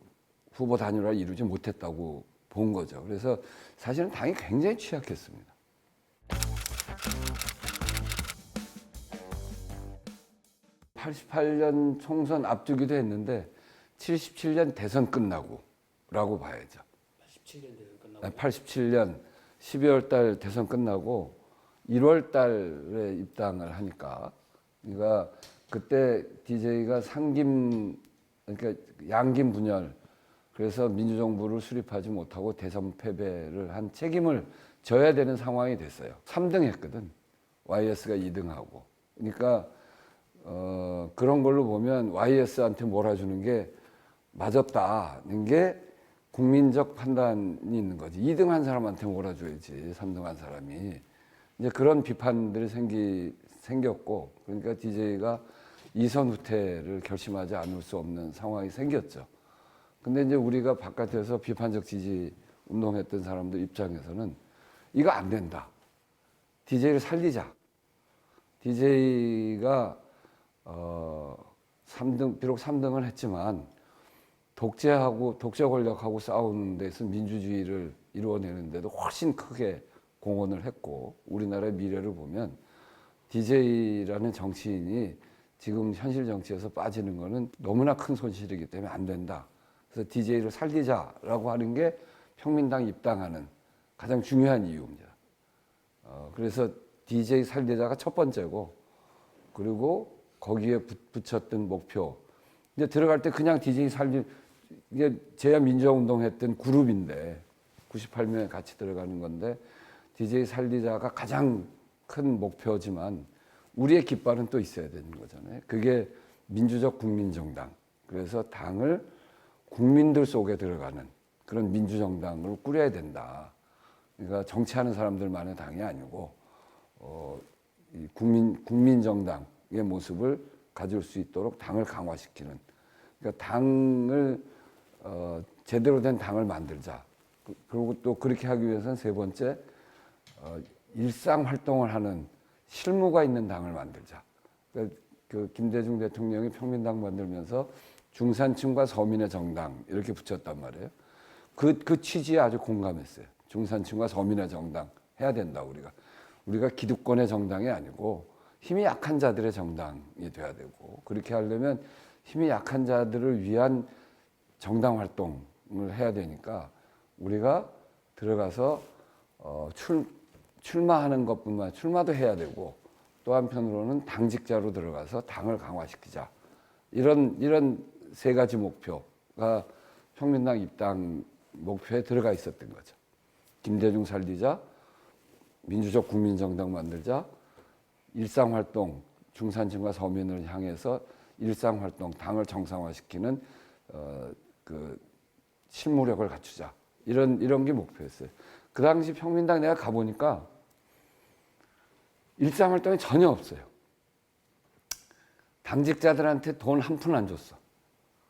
후보 단일화를 이루지 못했다고 본 거죠. 그래서 사실은 당이 굉장히 취약했습니다. 88년 총선 앞두기도 했는데 77년 대선 끝나고라고 봐야죠. 87년 대선 끝나고. 87년 12월 달 대선 끝나고 1월 달에 입당을 하니까 그러니까 그때 DJ가 그러니까 양김 분열 그래서 민주정부를 수립하지 못하고 대선 패배를 한 책임을 져야 되는 상황이 됐어요. 3등 했거든. YS가 2등하고. 그러니까 그런 걸로 보면 YS한테 몰아주는 게 맞았다는 게 국민적 판단이 있는 거지. 2등 한 사람한테 몰아줘야지, 3등 한 사람이. 이제 그런 비판들이 생겼고, 그러니까 DJ가 이선 후퇴를 결심하지 않을 수 없는 상황이 생겼죠. 근데 이제 우리가 바깥에서 비판적 지지 운동했던 사람들 입장에서는 이거 안 된다. DJ를 살리자. DJ가 3등, 비록 3등을 했지만 독재 권력하고 싸우는 데서 민주주의를 이루어내는데도 훨씬 크게 공헌을 했고 우리나라의 미래를 보면 DJ라는 정치인이 지금 현실 정치에서 빠지는 거는 너무나 큰 손실이기 때문에 안 된다. 그래서 DJ를 살리자라고 하는 게 평민당 입당하는 가장 중요한 이유입니다. 그래서 DJ 살리자가 첫 번째고 그리고 거기에 붙였던 목표. 이제 들어갈 때 그냥 DJ 이게 제야 민주화 운동했던 그룹인데 98명에 같이 들어가는 건데 DJ 살리자가 가장 큰 목표지만 우리의 깃발은 또 있어야 되는 거잖아요. 그게 민주적 국민정당. 그래서 당을 국민들 속에 들어가는 그런 민주정당으로 꾸려야 된다. 그러니까 정치하는 사람들만의 당이 아니고 이 국민정당의 모습을 가질 수 있도록 당을 강화시키는. 그러니까 당을 제대로 된 당을 만들자. 그리고 또 그렇게 하기 위해서는 세 번째 일상 활동을 하는 실무가 있는 당을 만들자. 그러니까 그 김대중 대통령이 평민당 만들면서 중산층과 서민의 정당 이렇게 붙였단 말이에요. 그 취지에 아주 공감했어요. 중산층과 서민의 정당 해야 된다 우리가 기득권의 정당이 아니고 힘이 약한 자들의 정당이 돼야 되고 그렇게 하려면 힘이 약한 자들을 위한 정당 활동을 해야 되니까 우리가 들어가서 출마하는 것뿐만 출마도 해야 되고 또 한편으로는 당직자로 들어가서 당을 강화시키자. 이런 세 가지 목표가 평민당 입당 목표에 들어가 있었던 거죠. 김대중 살리자, 민주적 국민정당 만들자, 일상활동, 중산층과 서민을 향해서 일상활동, 당을 정상화시키는 그 실무력을 갖추자. 이런 게 목표였어요. 그 당시 평민당 내가 가보니까 일상활동이 전혀 없어요. 당직자들한테 돈 한 푼 안 줬어.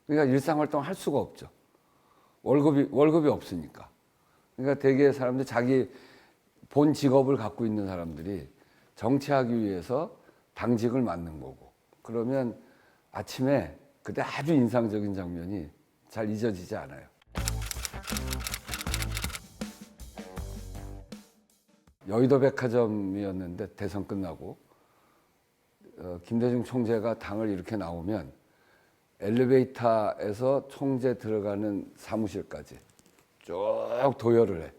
그러니까 일상활동 할 수가 없죠. 월급이 없으니까. 그러니까 대개 사람들 자기 본 직업을 갖고 있는 사람들이 정치하기 위해서 당직을 맡는 거고 그러면 아침에 그때 아주 인상적인 장면이 잘 잊어지지 않아요. 여의도 백화점이었는데 대선 끝나고 김대중 총재가 당을 이렇게 나오면 엘리베이터에서 총재 들어가는 사무실까지 쭉 도열을 해.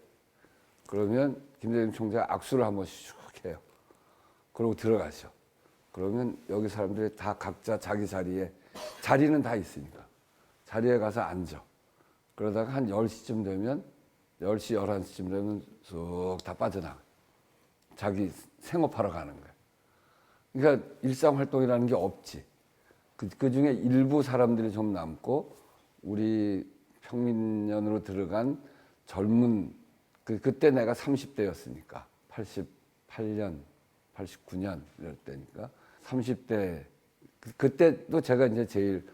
그러면 김대중 총재가 악수를 한번 슉 해요. 그러고 들어가죠. 그러면 여기 사람들이 다 각자 자기 자리에 자리는 다 있으니까 자리에 가서 앉아. 그러다가 한 10시쯤 되면 10시, 11시쯤 되면 쑥 다 빠져나가. 자기 생업하러 가는 거야. 그러니까 일상활동이라는 게 없지. 그 중에 일부 사람들이 좀 남고 우리 평민년으로 들어간 젊은 그때 내가 30대였으니까 88년, 89년 이럴 때니까 30대 그때도 제가 이제 제일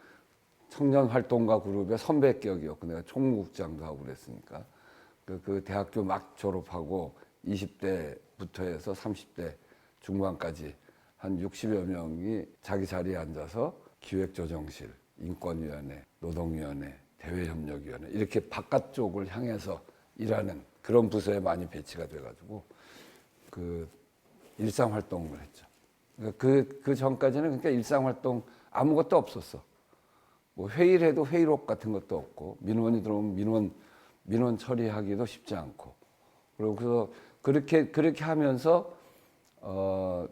청년 활동가 그룹의 선배격이었고 내가 총무국장도 하고 그랬으니까 그 대학교 막 졸업하고 20대부터 해서 30대 중반까지 한 60여 명이 자기 자리에 앉아서 기획조정실, 인권위원회, 노동위원회, 대외협력위원회 이렇게 바깥쪽을 향해서 일하는 그런 부서에 많이 배치가 돼가지고 그 일상활동을 했죠. 그 전까지는 그러니까 일상활동 아무것도 없었어. 뭐 회의를 해도 회의록 같은 것도 없고 민원이 들어오면 민원 처리하기도 쉽지 않고 그래서 그렇게 하면서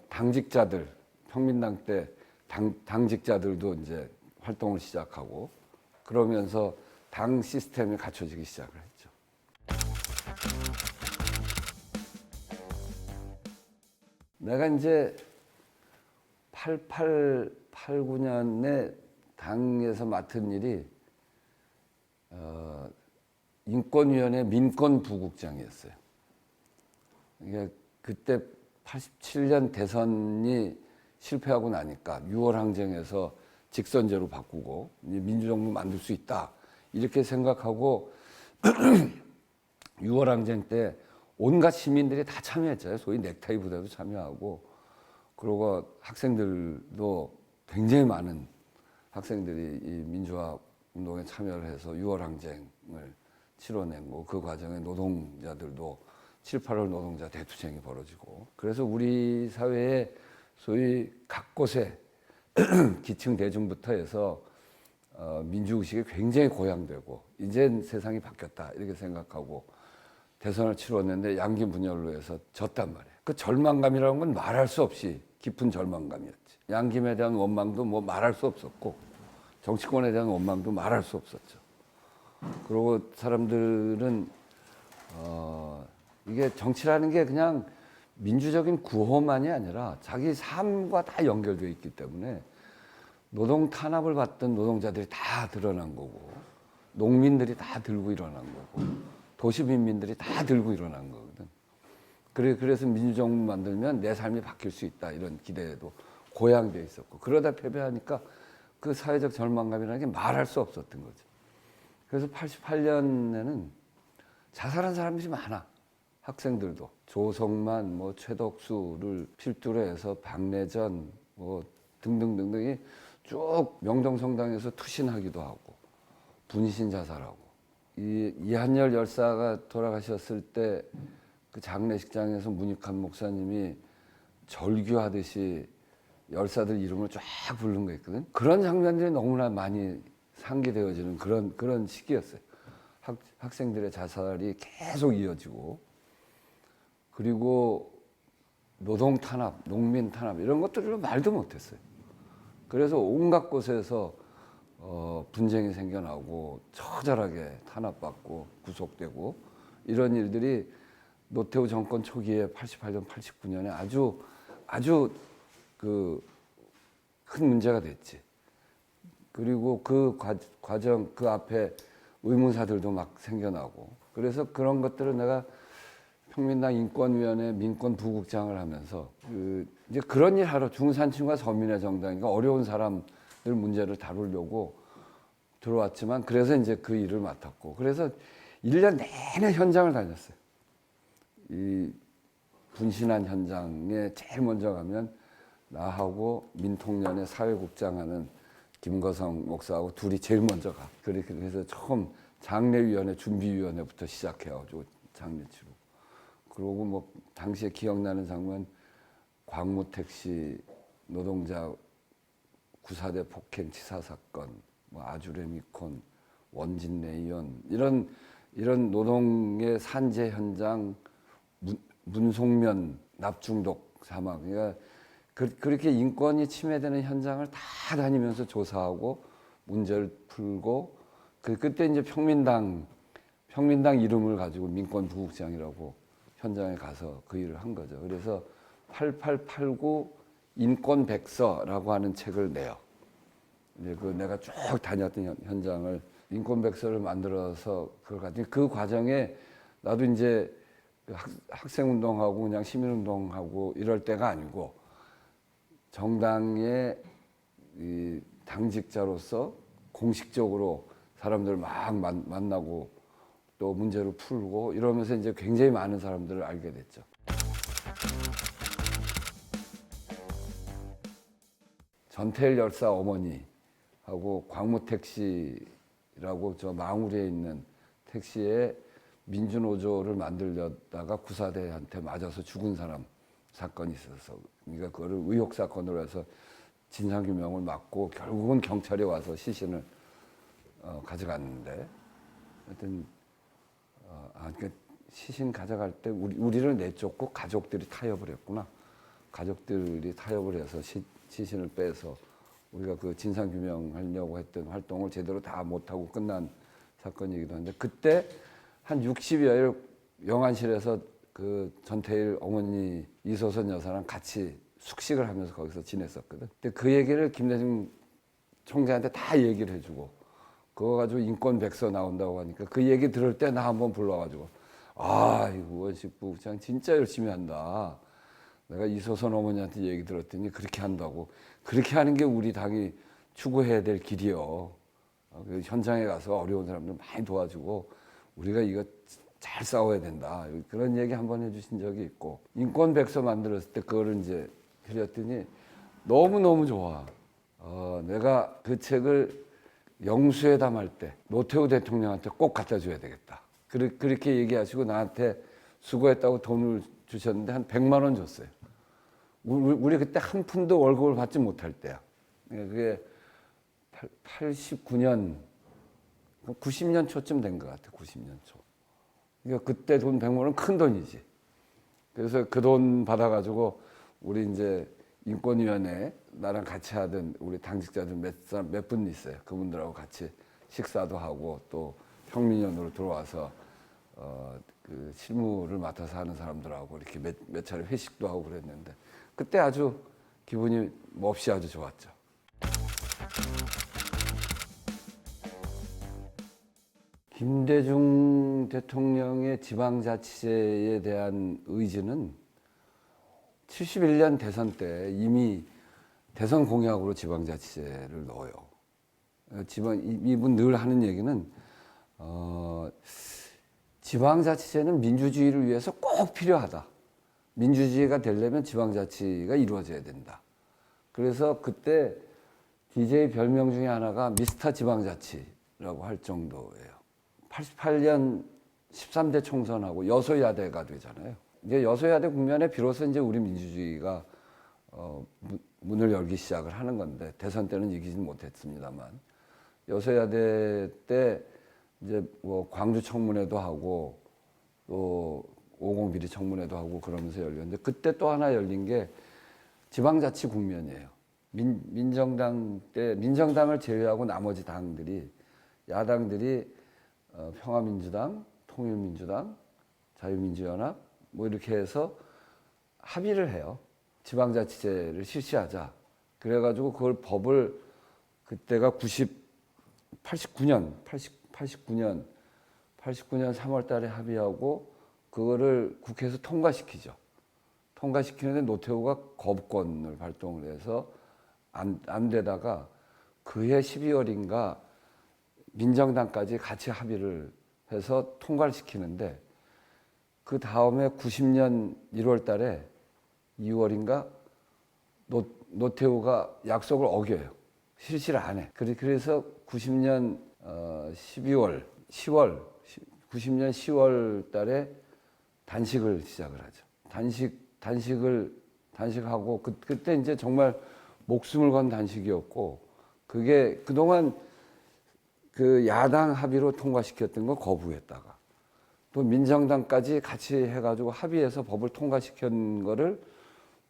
당직자들 평민당 때 당직자들도 이제 활동을 시작하고 그러면서 당 시스템이 갖춰지기 시작을 했죠. 내가 이제 89년에 당에서 맡은 일이 인권위원회 민권부국장이었어요. 이게 그때 87년 대선이 실패하고 나니까 6월 항쟁에서 직선제로 바꾸고 민주정부 만들 수 있다 이렇게 생각하고 6월 항쟁 때 온갖 시민들이 다 참여했잖아요. 소위 넥타이 부대도 참여하고 그리고 학생들도 굉장히 많은 학생들이 이 민주화 운동에 참여를 해서 6월 항쟁을 치러내고 그 과정에 노동자들도 7, 8월 노동자 대투쟁이 벌어지고 그래서 우리 사회에 소위 각 곳에 기층 대중부터 해서 민주의식이 굉장히 고양되고 이제 세상이 바뀌었다 이렇게 생각하고 대선을 치렀는데 양기 분열로 해서 졌단 말이에요. 그 절망감이라는 건 말할 수 없이 깊은 절망감이었지. 양김에 대한 원망도 뭐 말할 수 없었고 정치권에 대한 원망도 말할 수 없었죠. 그리고 사람들은 이게 정치라는 게 그냥 민주적인 구호만이 아니라 자기 삶과 다 연결되어 있기 때문에 노동 탄압을 받던 노동자들이 다 드러난 거고 농민들이 다 들고 일어난 거고 도시민들이 다 들고 일어난 거거든. 그래서 민주정부 만들면 내 삶이 바뀔 수 있다 이런 기대도 고양되어 있었고 그러다 패배하니까 그 사회적 절망감이라는 게 말할 수 없었던 거죠. 그래서 88년에는 자살한 사람들이 많아. 학생들도 조성만, 뭐 최덕수를 필두로 해서 박내전, 뭐 등등등등이 쭉 명동성당에서 투신하기도 하고 분신 자살하고 이한열 열사가 돌아가셨을 때 그 장례식장에서 문익환 목사님이 절규하듯이 열사들 이름을 쫙 부른 거 있거든. 그런 장면들이 너무나 많이 상기되어지는 그런 시기였어요. 학생들의 자살이 계속 이어지고 그리고 노동 탄압, 농민 탄압 이런 것들을 말도 못했어요. 그래서 온갖 곳에서 분쟁이 생겨나고 처절하게 탄압받고 구속되고 이런 일들이 노태우 정권 초기에 88년, 89년에 아주 그 큰 문제가 됐지. 그리고 그 과정 그 앞에 의문사들도 막 생겨나고 그래서 그런 것들을 내가 평민당 인권위원회 민권부국장을 하면서 이제 그런 일 하러 중산층과 서민의 정당이니까 어려운 사람들 문제를 다루려고 들어왔지만 그래서 이제 그 일을 맡았고 그래서 1년 내내 현장을 다녔어요. 이 분신한 현장에 제일 먼저 가면 나하고 민통련의 사회국장 하는 김거성 목사하고 둘이 제일 먼저 가. 그래서 처음 장례위원회 준비위원회부터 시작해가지고 장례 치르고. 그러고 뭐 당시에 기억나는 장면, 광무택시 노동자 구사대 폭행 치사 사건, 뭐 아주레미콘, 원진 레이온 이런 노동의 산재 현장, 문송면 납중독 사망. 그러니까 그렇게 인권이 침해되는 현장을 다 다니면서 조사하고 문제를 풀고 그때 이제 평민당 이름을 가지고 민권부국장이라고 현장에 가서 그 일을 한 거죠. 그래서 8889 인권백서라고 하는 책을 내요. 이제 그 내가 쭉 다녔던 현장을 인권백서를 만들어서 그걸 가지고 그 과정에 나도 이제 학생운동하고 그냥 시민운동하고 이럴 때가 아니고 정당의 이 당직자로서 공식적으로 사람들 막 만나고 또 문제를 풀고 이러면서 이제 굉장히 많은 사람들을 알게 됐죠. 전태일 열사 어머니하고 광무택시라고 저 망우리에 있는 택시에 민주노조를 만들려다가 구사대한테 맞아서 죽은 사람 사건이 있어서 그러니까 그거를 의혹 사건으로 해서 진상규명을 막고 결국은 경찰이 와서 시신을 가져갔는데 하여튼 그러니까 시신 가져갈 때 우리를 내쫓고 가족들이 타협을 했구나. 가족들이 타협을 해서 시신을 빼서 우리가 그 진상규명하려고 했던 활동을 제대로 다 못하고 끝난 사건이기도 한데 그때 한 60여일 영안실에서 그 전태일 어머니 이소선 여사랑 같이 숙식을 하면서 거기서 지냈었거든. 근데 그 얘기를 김대중 총재한테 다 얘기를 해주고 그거 가지고 인권백서 나온다고 하니까 그 얘기 들을 때 나 한번 불러가지고 이거 우원식 부국장 진짜 열심히 한다. 내가 이소선 어머니한테 얘기 들었더니 그렇게 한다고. 그렇게 하는 게 우리 당이 추구해야 될 길이요. 현장에 가서 어려운 사람들 많이 도와주고 우리가 이거 잘 싸워야 된다. 그런 얘기 한번 해주신 적이 있고 인권백서 만들었을 때 그거를 이제 드렸더니 너무너무 좋아. 내가 그 책을 영수회담 할 때 노태우 대통령한테 꼭 갖다 줘야 되겠다. 그렇게 얘기하시고 나한테 수고했다고 돈을 주셨는데 한 100만 원 줬어요. 우리 그때 한 푼도 월급을 받지 못할 때야. 그게 89년, 90년 초쯤 된 것 같아. 90년 초. 그러니까 그때 돈 100만 원은 큰 돈이지. 그래서 그 돈 받아가지고 우리 이제 인권위원회 나랑 같이 하던 우리 당직자들 몇 분 있어요. 그분들하고 같이 식사도 하고 또 평민위원으로 들어와서 그 실무를 맡아서 하는 사람들하고 이렇게 몇 차례 회식도 하고 그랬는데 그때 아주 기분이 몹시 아주 좋았죠. 김대중 대통령의 지방자치제에 대한 의지는 71년 대선 때 이미 대선 공약으로 지방자치제를 넣어요. 이분 늘 하는 얘기는 지방자치제는 민주주의를 위해서 꼭 필요하다. 민주주의가 되려면 지방자치가 이루어져야 된다. 그래서 그때 DJ 별명 중에 하나가 미스터 지방자치라고 할 정도예요. 88년 13대 총선하고 여소야대가 되잖아요. 이제 여소야대 국면에 비로소 이제 우리 민주주의가 문을 열기 시작을 하는 건데 대선 때는 이기진 못했습니다만 여소야대 때 이제 뭐 광주 청문회도 하고 또 50 비리 청문회도 하고 그러면서 열렸는데 그때 또 하나 열린 게 지방자치 국면이에요. 민정당 때 민정당을 제외하고 나머지 당들이 야당들이 평화민주당, 통일민주당, 자유민주연합 뭐 이렇게 해서 합의를 해요. 지방자치제를 실시하자. 그래가지고 그걸 법을 그때가 89년 3월 달에 합의하고 그거를 국회에서 통과시키죠. 통과시키는데 노태우가 거부권을 발동을 해서 안 되다가 그해 12월인가 민정당까지 같이 합의를 해서 통과를 시키는데 그 다음에 90년 1월 달에 2월인가 노태우가 약속을 어겨요. 실시를 안 해. 그래서 90년 10월 90년 10월 달에 단식을 시작을 하죠. 단식하고 그때 이제 정말 목숨을 건 단식이었고 그게 그동안 그 야당 합의로 통과시켰던 거 거부했다가 또 민정당까지 같이 해가지고 합의해서 법을 통과시킨 거를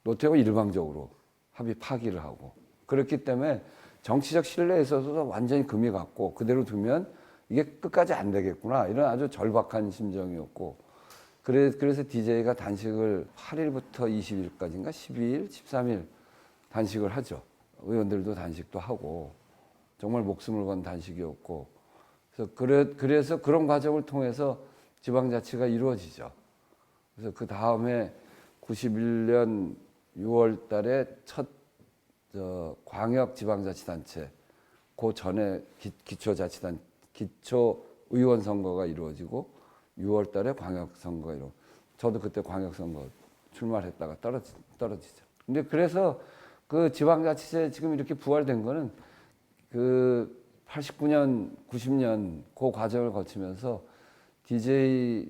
노태우가 일방적으로 합의 파기를 하고 그렇기 때문에 정치적 신뢰에 있어서도 완전히 금이 갔고 그대로 두면 이게 끝까지 안 되겠구나 이런 아주 절박한 심정이었고 그래서 DJ가 단식을 8일부터 20일까지인가 12일, 13일 단식을 하죠. 의원들도 단식도 하고 정말 목숨을 건 단식이었고 그래서 그런 과정을 통해서 지방자치가 이루어지죠. 그래서 그 다음에 91년 6월 달에 첫 광역지방자치단체 그 전에 기초의원 선거가 이루어지고 6월 달에 광역선거가 이루어지고 저도 그때 광역선거 출마를 했다가 떨어지죠. 근데 그래서 그 지방자치제 지금 이렇게 부활된 거는 그 89년, 90년 그 과정을 거치면서 DJ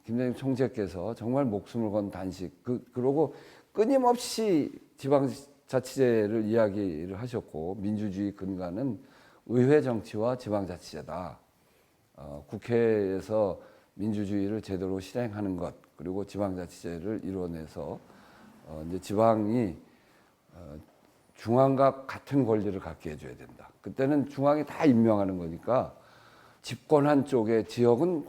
김대중 총재께서 정말 목숨을 건 단식 그러고 끊임없이 지방자치제를 이야기를 하셨고 민주주의 근간은 의회 정치와 지방자치제다. 국회에서 민주주의를 제대로 실행하는 것 그리고 지방자치제를 이뤄내서 이제 지방이 중앙과 같은 권리를 갖게 해줘야 된다. 그때는 중앙이 다 임명하는 거니까 집권한 쪽에 지역은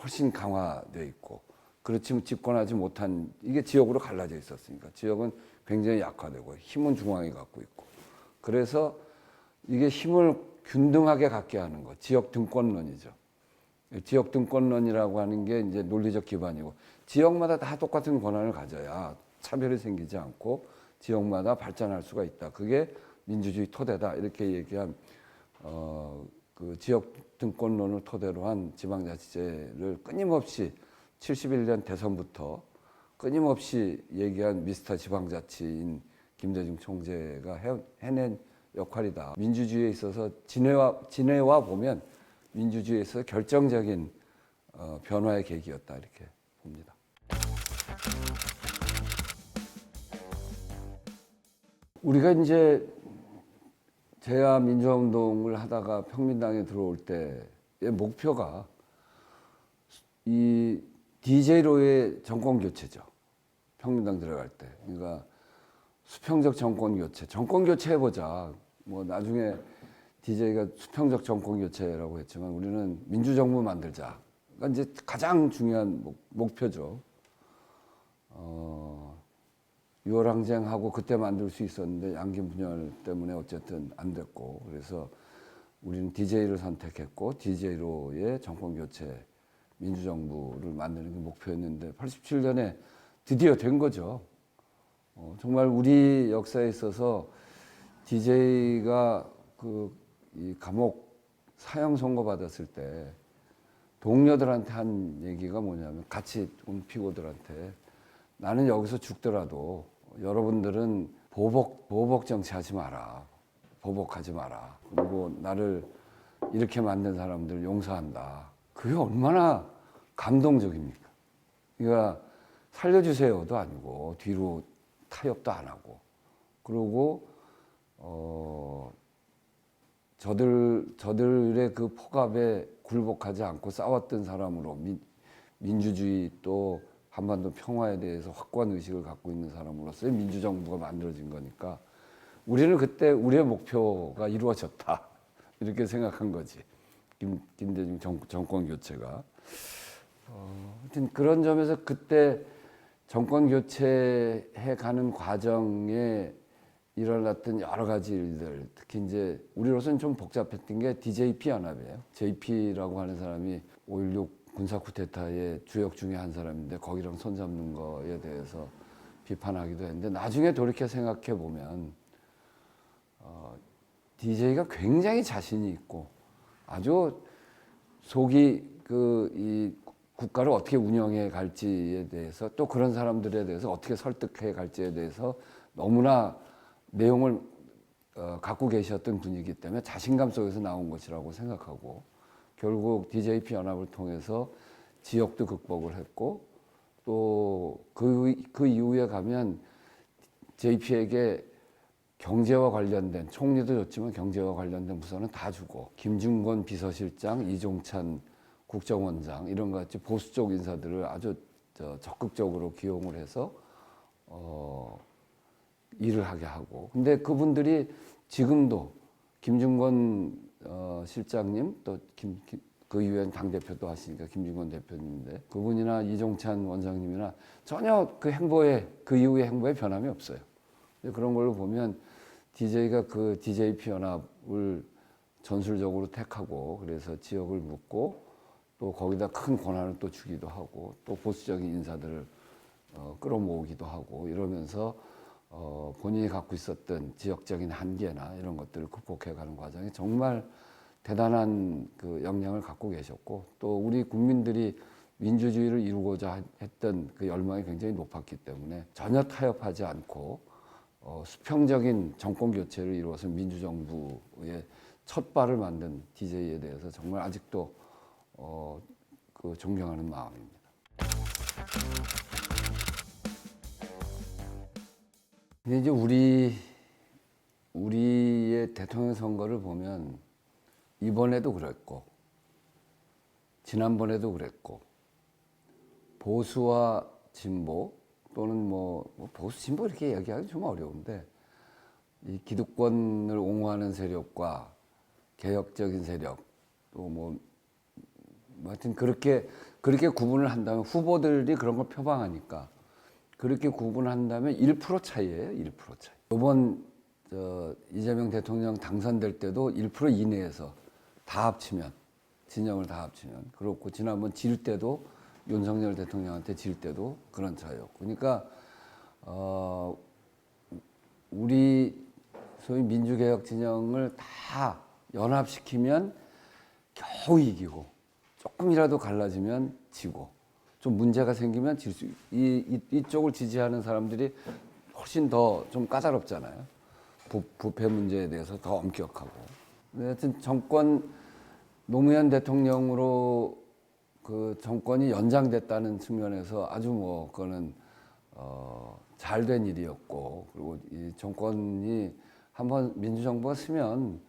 훨씬 강화되어 있고 그렇지만 집권하지 못한 이게 지역으로 갈라져 있었으니까 지역은 굉장히 약화되고 힘은 중앙이 갖고 있고 그래서 이게 힘을 균등하게 갖게 하는 거 지역 등권론이죠. 지역 등권론이라고 하는 게 이제 논리적 기반이고 지역마다 다 똑같은 권한을 가져야 차별이 생기지 않고 지역마다 발전할 수가 있다. 그게 민주주의 토대다. 이렇게 얘기한 그 지역 등권론을 토대로 한 지방자치제를 끊임없이 71년 대선부터 끊임없이 얘기한 미스터 지방자치인 김대중 총재가 해낸 역할이다. 민주주의에 있어서 진해와 보면 민주주의에 있어서 결정적인 변화의 계기였다. 이렇게 봅니다. 우리가 이제 제야 민주화운동을 하다가 평민당에 들어올 때의 목표가 이 DJ로의 정권 교체죠. 평민당 들어갈 때. 그러니까 수평적 정권 교체. 정권 교체 해보자. 뭐 나중에 DJ가 수평적 정권 교체라고 했지만 우리는 민주정부 만들자. 그러니까 이제 가장 중요한 목표죠. 유월항쟁하고 그때 만들 수 있었는데 양김 분열 때문에 어쨌든 안 됐고 그래서 우리는 DJ를 선택했고 DJ로의 정권 교체 민주정부를 만드는 게 목표였는데 87년에 드디어 된 거죠. 정말 우리 역사에 있어서 DJ가 이 감옥 사형 선고 받았을 때 동료들한테 한 얘기가 뭐냐면 같이 온 피고들한테 나는 여기서 죽더라도 여러분들은 보복 정치하지 마라. 보복하지 마라. 그리고 나를 이렇게 만든 사람들 용서한다. 그게 얼마나 감동적입니까? 그러니까 살려주세요도 아니고 뒤로 타협도 안 하고 그리고 저들의 그 폭압에 굴복하지 않고 싸웠던 사람으로 민주주의 또 한반도 평화에 대해서 확고한 의식을 갖고 있는 사람으로서의 민주정부가 만들어진 거니까 우리는 그때 우리의 목표가 이루어졌다 이렇게 생각한 거지. 김대중 정권 교체가 하여튼 그런 점에서 그때 정권 교체해 가는 과정에 일어났던 여러 가지 일들 특히 이제 우리로서는 좀 복잡했던 게 DJP 연합이에요. JP라고 하는 사람이 5.16 군사 쿠데타의 주역 중에 한 사람인데 거기랑 손잡는 거에 대해서 비판하기도 했는데 나중에 돌이켜 생각해 보면 DJ가 굉장히 자신이 있고 아주 속이 이 국가를 어떻게 운영해 갈지에 대해서 또 그런 사람들에 대해서 어떻게 설득해 갈지에 대해서 너무나 내용을 갖고 계셨던 분이기 때문에 자신감 속에서 나온 것이라고 생각하고 결국 DJP 연합을 통해서 지역도 극복을 했고 또 그 이후에 가면 JP에게 경제와 관련된 총리도 줬지만 경제와 관련된 부서는 다 주고 김중건 비서실장, 이종찬 국정원장 이런 것 같이 보수 쪽 인사들을 아주 적극적으로 기용을 해서 일을 하게 하고 근데 그분들이 지금도 김중건 실장님 또 그 이후엔 당대표도 하시니까 김중건 대표님인데 그분이나 이종찬 원장님이나 전혀 그 이후의 행보에 변함이 없어요. 그런 걸로 보면 DJ가 그 DJP 연합을 전술적으로 택하고 그래서 지역을 묻고 또 거기다 큰 권한을 또 주기도 하고 또 보수적인 인사들을 끌어모으기도 하고 이러면서 본인이 갖고 있었던 지역적인 한계나 이런 것들을 극복해가는 과정에 정말 대단한 그 역량을 갖고 계셨고 또 우리 국민들이 민주주의를 이루고자 했던 그 열망이 굉장히 높았기 때문에 전혀 타협하지 않고 수평적인 정권 교체를 이루어서 민주정부의 첫 발을 만든 DJ에 대해서 정말 아직도 존경하는 마음입니다. 근데 이제 우리의 대통령 선거를 보면 이번에도 그랬고 지난번에도 그랬고 보수와 진보 또는 뭐 보수 진보 이렇게 얘기하기 좀 어려운데 이 기득권을 옹호하는 세력과 개혁적인 세력 또 하여튼 그렇게 구분을 한다면 후보들이 그런 걸 표방하니까 그렇게 구분한다면 1% 차이예요. 1% 차이. 이번 이재명 대통령 당선될 때도 1% 이내에서 다 합치면 진영을 다 합치면 그렇고 지난번 질 때도 윤석열 대통령한테 질 때도 그런 차이였고 그러니까 우리 소위 민주개혁 진영을 다 연합시키면 겨우 이기고 조금이라도 갈라지면 지고 좀 문제가 생기면 질 수 이쪽을 지지하는 사람들이 훨씬 더 좀 까다롭잖아요. 부패 문제에 대해서 더 엄격하고. 하여튼 노무현 대통령으로 그 정권이 연장됐다는 측면에서 아주 그거는 잘된 일이었고 그리고 이 정권이 한번 민주정부가 쓰면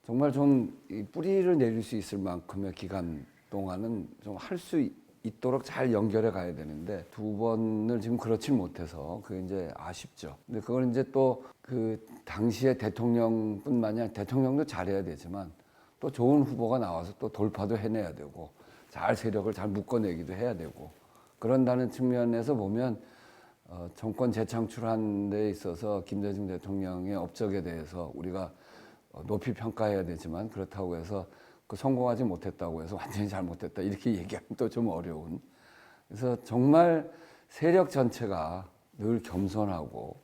정말 좀 뿌리를 내릴 수 있을 만큼의 기간 동안은 좀 할 수 있도록 잘 연결해 가야 되는데 두 번을 지금 그렇지 못해서 그게 이제 아쉽죠. 근데 그걸 이제 또 그 당시의 대통령뿐만이 아니라 대통령도 잘해야 되지만 또 좋은 후보가 나와서 또 돌파도 해내야 되고 잘 세력을 잘 묶어내기도 해야 되고 그런다는 측면에서 보면 정권 재창출하는 데 있어서 김대중 대통령의 업적에 대해서 우리가 높이 평가해야 되지만 그렇다고 해서 성공하지 못했다고 해서 완전히 잘못했다 이렇게 얘기하면 또 좀 어려운 그래서 정말 세력 전체가 늘 겸손하고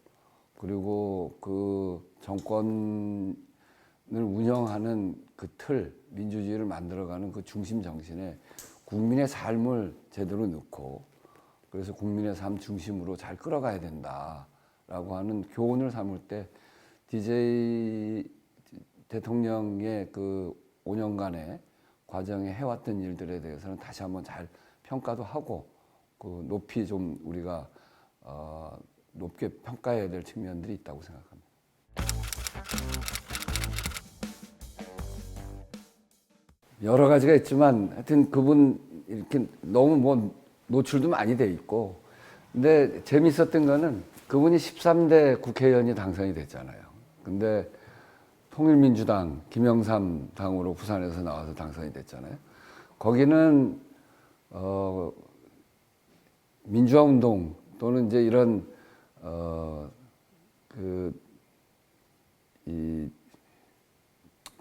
그리고 그 정권을 운영하는 그 틀 민주주의를 만들어가는 그 중심 정신에 국민의 삶을 제대로 넣고 그래서 국민의 삶 중심으로 잘 끌어가야 된다라고 하는 교훈을 삼을 때 DJ 대통령의 그 5년간의 과정에 해왔던 일들에 대해서는 다시 한번 잘 평가도 하고 그 높이 좀 우리가 높게 평가해야 될 측면들이 있다고 생각합니다. 여러 가지가 있지만 하여튼 그분 이렇게 너무 노출도 많이 돼 있고 근데 재밌었던 거는 그분이 13대 국회의원이 당선이 됐잖아요. 근데 통일민주당 김영삼 당으로 부산에서 나와서 당선이 됐잖아요. 거기는 민주화운동 또는 이제 이런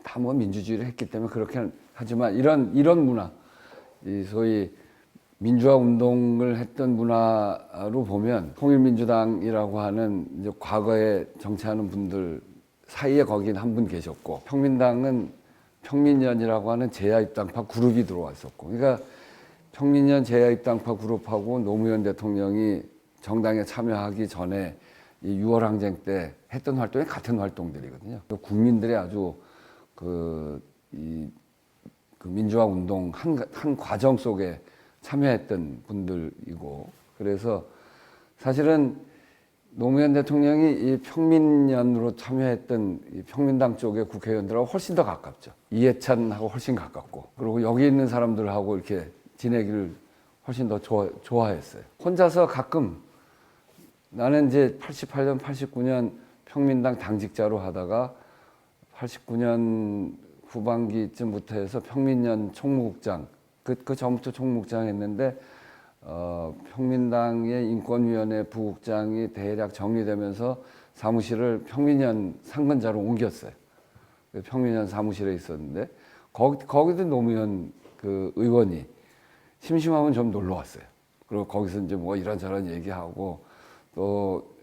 다 민주주의를 했기 때문에 그렇게 하지만 이런 문화, 이 소위 민주화 운동을 했던 문화로 보면 통일민주당이라고 하는 이제 과거에 정치하는 분들 사이에 거긴 한 분 계셨고 평민당은 평민연이라고 하는 제야입당파 그룹이 들어왔었고, 그러니까 평민연 제야입당파 그룹하고 노무현 대통령이 정당에 참여하기 전에 이 6월 항쟁 때 했던 활동이 같은 활동들이거든요. 국민들의 아주 그 민주화 운동 한 과정 속에 참여했던 분들이고, 그래서 사실은 노무현 대통령이 이 평민연으로 참여했던 이 평민당 쪽의 국회의원들하고 훨씬 더 가깝죠. 이해찬하고 훨씬 가깝고, 그리고 여기 있는 사람들하고 이렇게 지내기를 훨씬 더 좋아했어요. 혼자서 가끔 나는 이제 88년, 89년 평민당 당직자로 하다가 89년 후반기쯤부터 해서 평민연 총무국장, 그 전부터 총무국장 했는데, 평민당의 인권위원회 부국장이 대략 정리되면서 사무실을 평민연 상근자로 옮겼어요. 평민연 사무실에 있었는데, 거기도 노무현 그 의원이 심심하면 좀 놀러 왔어요. 그리고 거기서 이제 뭐 이런저런 얘기하고, 또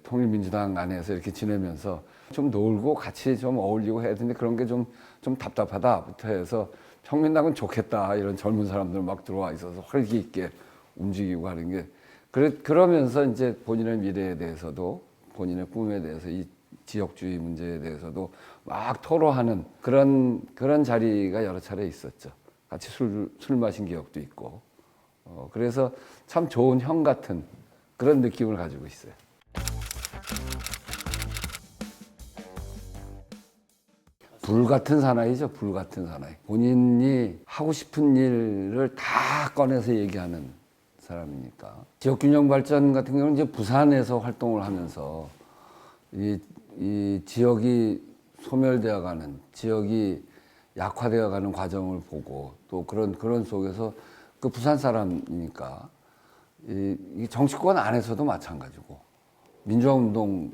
통일민주당 안에서 이렇게 지내면서 좀 놀고 같이 좀 어울리고 해야 되는데, 그런 게 좀 답답하다부터 해서 평민당은 좋겠다, 이런 젊은 사람들 막 들어와 있어서 활기 있게 움직이고 하는 게, 그러면서 이제 본인의 미래에 대해서도, 본인의 꿈에 대해서, 이 지역주의 문제에 대해서도 막 토로하는 그런 자리가 여러 차례 있었죠. 같이 술 마신 기억도 있고. 그래서 참 좋은 형 같은 그런 느낌을 가지고 있어요. 불 같은 사나이죠, 불 같은 사나이. 본인이 하고 싶은 일을 다 꺼내서 얘기하는 사람이니까. 지역균형 발전 같은 경우는 이제 부산에서 활동을 하면서 이 지역이 소멸되어 가는, 지역이 약화되어 가는 과정을 보고, 또 그런 속에서 그 부산 사람이니까 이 정치권 안에서도 마찬가지고, 민주화 운동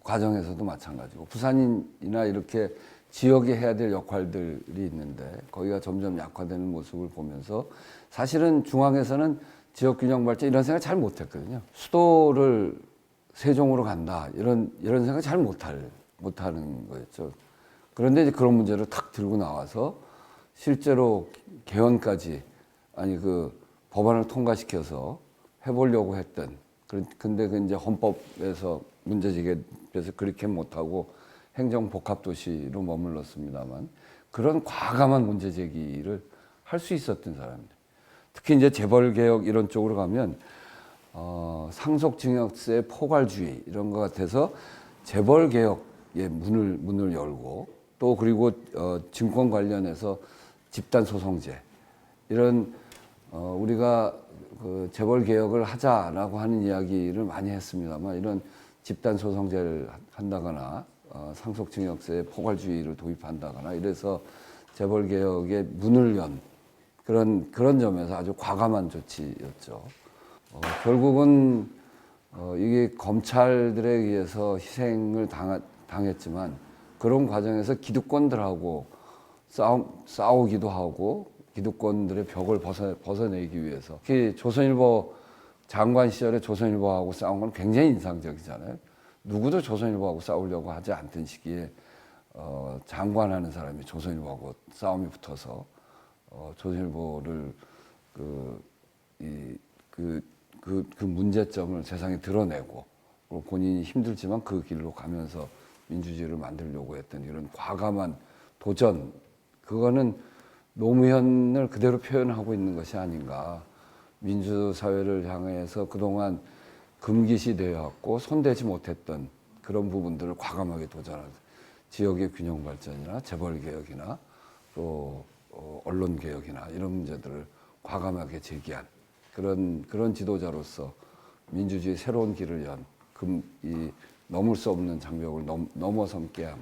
과정에서도 마찬가지고, 부산이나 이렇게 지역이 해야 될 역할들이 있는데 거기가 점점 약화되는 모습을 보면서, 사실은 중앙에서는 지역균형 발전 이런 생각 잘 못했거든요. 수도를 세종으로 간다, 이런 생각 잘 못하는 거였죠. 그런데 이제 그런 문제를 탁 들고 나와서 실제로 개헌까지, 아니 그 법안을 통과시켜서 해보려고 했던, 근데 그 이제 헌법에서 문제제기돼서 그렇게 못하고 행정복합도시로 머물렀습니다만, 그런 과감한 문제제기를 할 수 있었던 사람입니다. 특히 이제 재벌개혁 이런 쪽으로 가면 상속증여세 포괄주의 이런 것 같아서 재벌개혁의 문을 열고, 또 그리고 증권 관련해서 집단소송제, 이런 우리가 그 재벌개혁을 하자라고 하는 이야기를 많이 했습니다만, 이런 집단소송제를 한다거나 상속증여세 포괄주의를 도입한다거나 이래서 재벌개혁의 문을 연 그런 점에서 아주 과감한 조치였죠. 결국은 이게 검찰들에 의해서 희생을 당했지만, 그런 과정에서 기득권들하고 싸우기도 하고, 기득권들의 벽을 벗어내기 위해서, 특히 조선일보 장관 시절에 조선일보하고 싸운 건 굉장히 인상적이잖아요. 누구도 조선일보하고 싸우려고 하지 않던 시기에 장관하는 사람이 조선일보하고 싸움이 붙어서 조선일보를 그 문제점을 세상에 드러내고, 본인이 힘들지만 그 길로 가면서 민주주의를 만들려고 했던 이런 과감한 도전, 그거는 노무현을 그대로 표현하고 있는 것이 아닌가. 민주사회를 향해서 그동안 금기시되어 왔고 손대지 못했던 그런 부분들을 과감하게 도전하는, 지역의 균형 발전이나 재벌개혁이나 또 언론개혁이나 이런 문제들을 과감하게 제기한 그런 지도자로서 민주주의 새로운 길을 연, 이 넘을 수 없는 장벽을 넘어섬게 한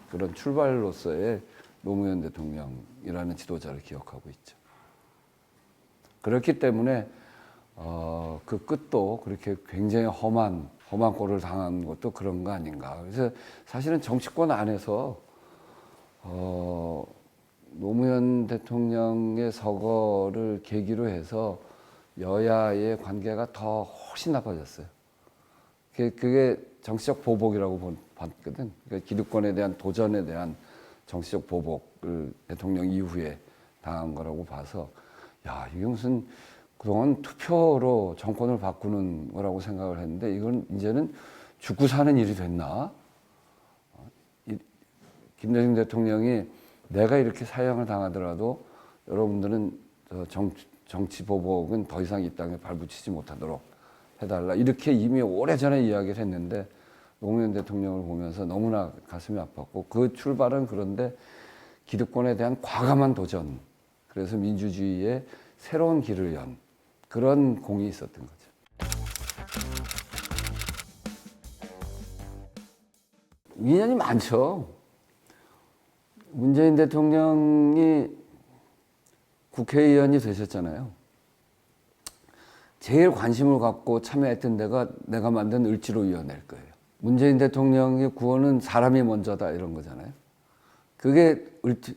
그런 출발로서의 노무현 대통령이라는 지도자를 기억하고 있죠. 그렇기 때문에 그 끝도 그렇게 굉장히 험한 꼴을 당한 것도 그런 거 아닌가. 그래서 사실은 정치권 안에서 노무현 대통령의 서거를 계기로 해서 여야의 관계가 더 훨씬 나빠졌어요. 그게 정치적 보복이라고 봤거든. 그러니까 기득권에 대한 도전에 대한 정치적 보복을 대통령 이후에 당한 거라고 봐서 야, 이게 무슨 그동안 투표로 정권을 바꾸는 거라고 생각을 했는데 이건 이제는 죽고 사는 일이 됐나? 김대중 대통령이 내가 이렇게 사형을 당하더라도 여러분들은 정치 보복은 더 이상 이 땅에 발붙이지 못하도록 해달라. 이렇게 이미 오래전에 이야기를 했는데 노무현 대통령을 보면서 너무나 가슴이 아팠고 그 출발은 그런데 기득권에 대한 과감한 도전, 그래서 민주주의의 새로운 길을 연 그런 공이 있었던 거죠. 인연이 많죠. 문재인 대통령이 국회의원이 되셨잖아요. 제일 관심을 갖고 참여했던 데가 내가 만든 을지로위원회일 거예요. 문재인 대통령의 구호는 사람이 먼저다 이런 거잖아요. 그게